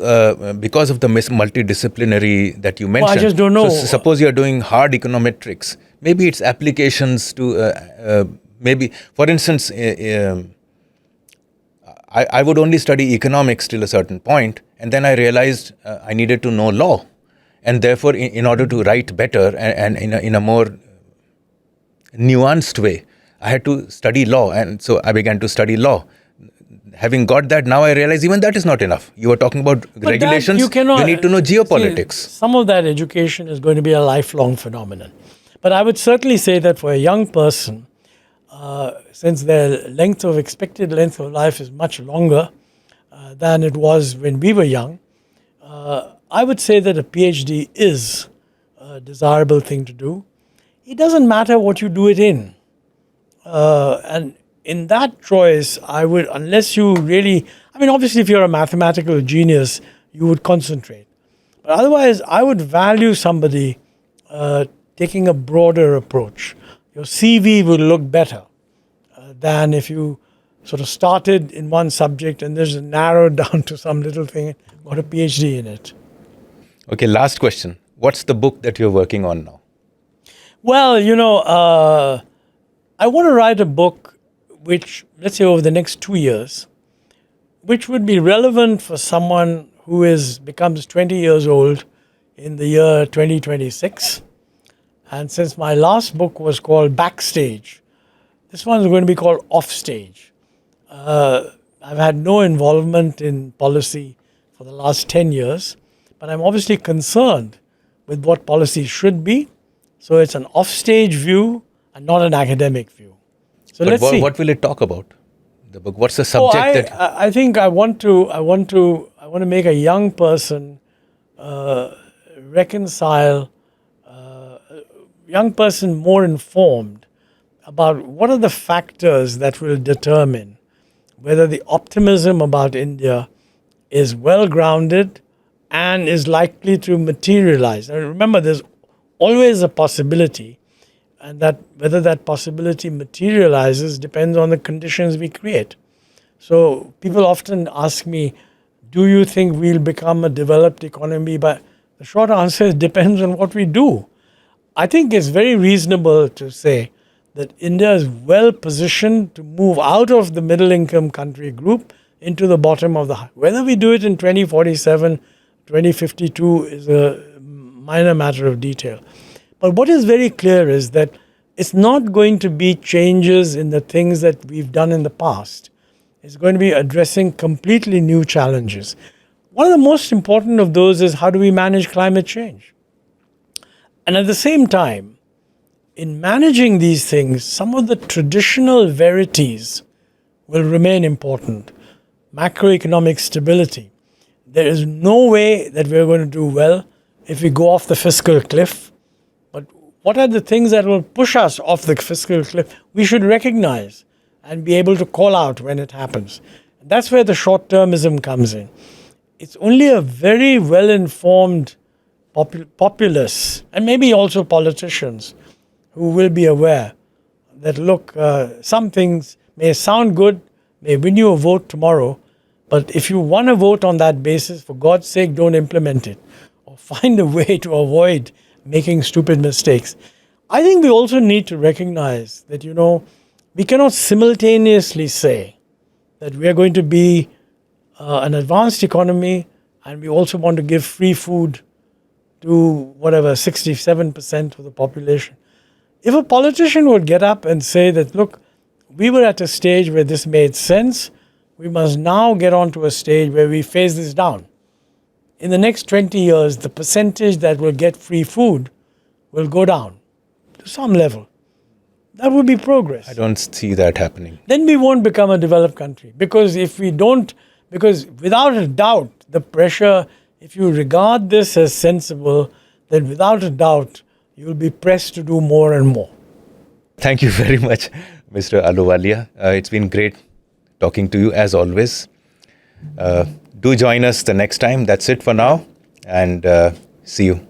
Speaker 2: because of the multidisciplinary that you mentioned?
Speaker 1: Well, I just don't know.
Speaker 2: So suppose you're doing hard econometrics. Maybe it's applications to, maybe, for instance, I would only study economics till a certain point, and then I realized I needed to know law. And therefore, in order to write better and in a more nuanced way, I had to study law. And so I began to study law. Having got that, now I realize even that is not enough. You were talking about regulations. You need to know geopolitics.
Speaker 1: Some of that education is going to be a lifelong phenomenon. But I would certainly say that for a young person, since their expected length of life is much longer than it was when we were young, I would say that a PhD is a desirable thing to do. It doesn't matter what you do it in. And in that choice, I would, unless you really, obviously if you're a mathematical genius, you would concentrate. But otherwise, I would value somebody taking a broader approach. Your CV will look better than if you sort of started in one subject and just narrowed down to some little thing and got a PhD in it.
Speaker 2: Okay, last question. What's the book that you're working on now?
Speaker 1: Well, I want to write a book which, let's say over the next 2 years, which would be relevant for someone who becomes 20 years old in the year 2026. And since my last book was called Backstage, this one is going to be called Offstage. I've had no involvement in policy for the last 10 years, but I'm obviously concerned with what policy should be. So it's an offstage view and not an academic view. So let's see.
Speaker 2: What will it talk about? The book. What's the subject
Speaker 1: I think I want to make a young person reconcile, young person more informed about what are the factors that will determine whether the optimism about India is well grounded and is likely to materialize. And remember, there's always a possibility, and that whether that possibility materializes depends on the conditions we create. So people often ask me, do you think we'll become a developed economy? But the short answer is depends on what we do. I think it's very reasonable to say that India is well positioned to move out of the middle income country group into the bottom of the high. Whether we do it in 2047, 2052 is a minor matter of detail. But what is very clear is that it's not going to be changes in the things that we've done in the past. It's going to be addressing completely new challenges. One of the most important of those is how do we manage climate change? And at the same time, in managing these things, some of the traditional verities will remain important. Macroeconomic stability. There is no way that we're going to do well if we go off the fiscal cliff. But what are the things that will push us off the fiscal cliff? We should recognize and be able to call out when it happens. That's where the short-termism comes in. It's only a very well-informed populace, and maybe also politicians, who will be aware that, look, some things may sound good, may win you a vote tomorrow, but if you want to vote on that basis, for God's sake, don't implement it, or find a way to avoid making stupid mistakes. I think we also need to recognize that, we cannot simultaneously say that we are going to be an advanced economy and we also want to give free food to 67% of the population. If a politician would get up and say that, look, we were at a stage where this made sense, we must now get on to a stage where we phase this down. In the next 20 years, the percentage that will get free food will go down to some level. That would be progress.
Speaker 2: I don't see that happening.
Speaker 1: Then we won't become a developed country. Because without a doubt, the pressure, if you regard this as sensible, then without a doubt, you will be pressed to do more and more.
Speaker 2: Thank you very much, Mr. Ahluwalia. It's been great talking to you as always. Do join us the next time. That's it for now, and see you.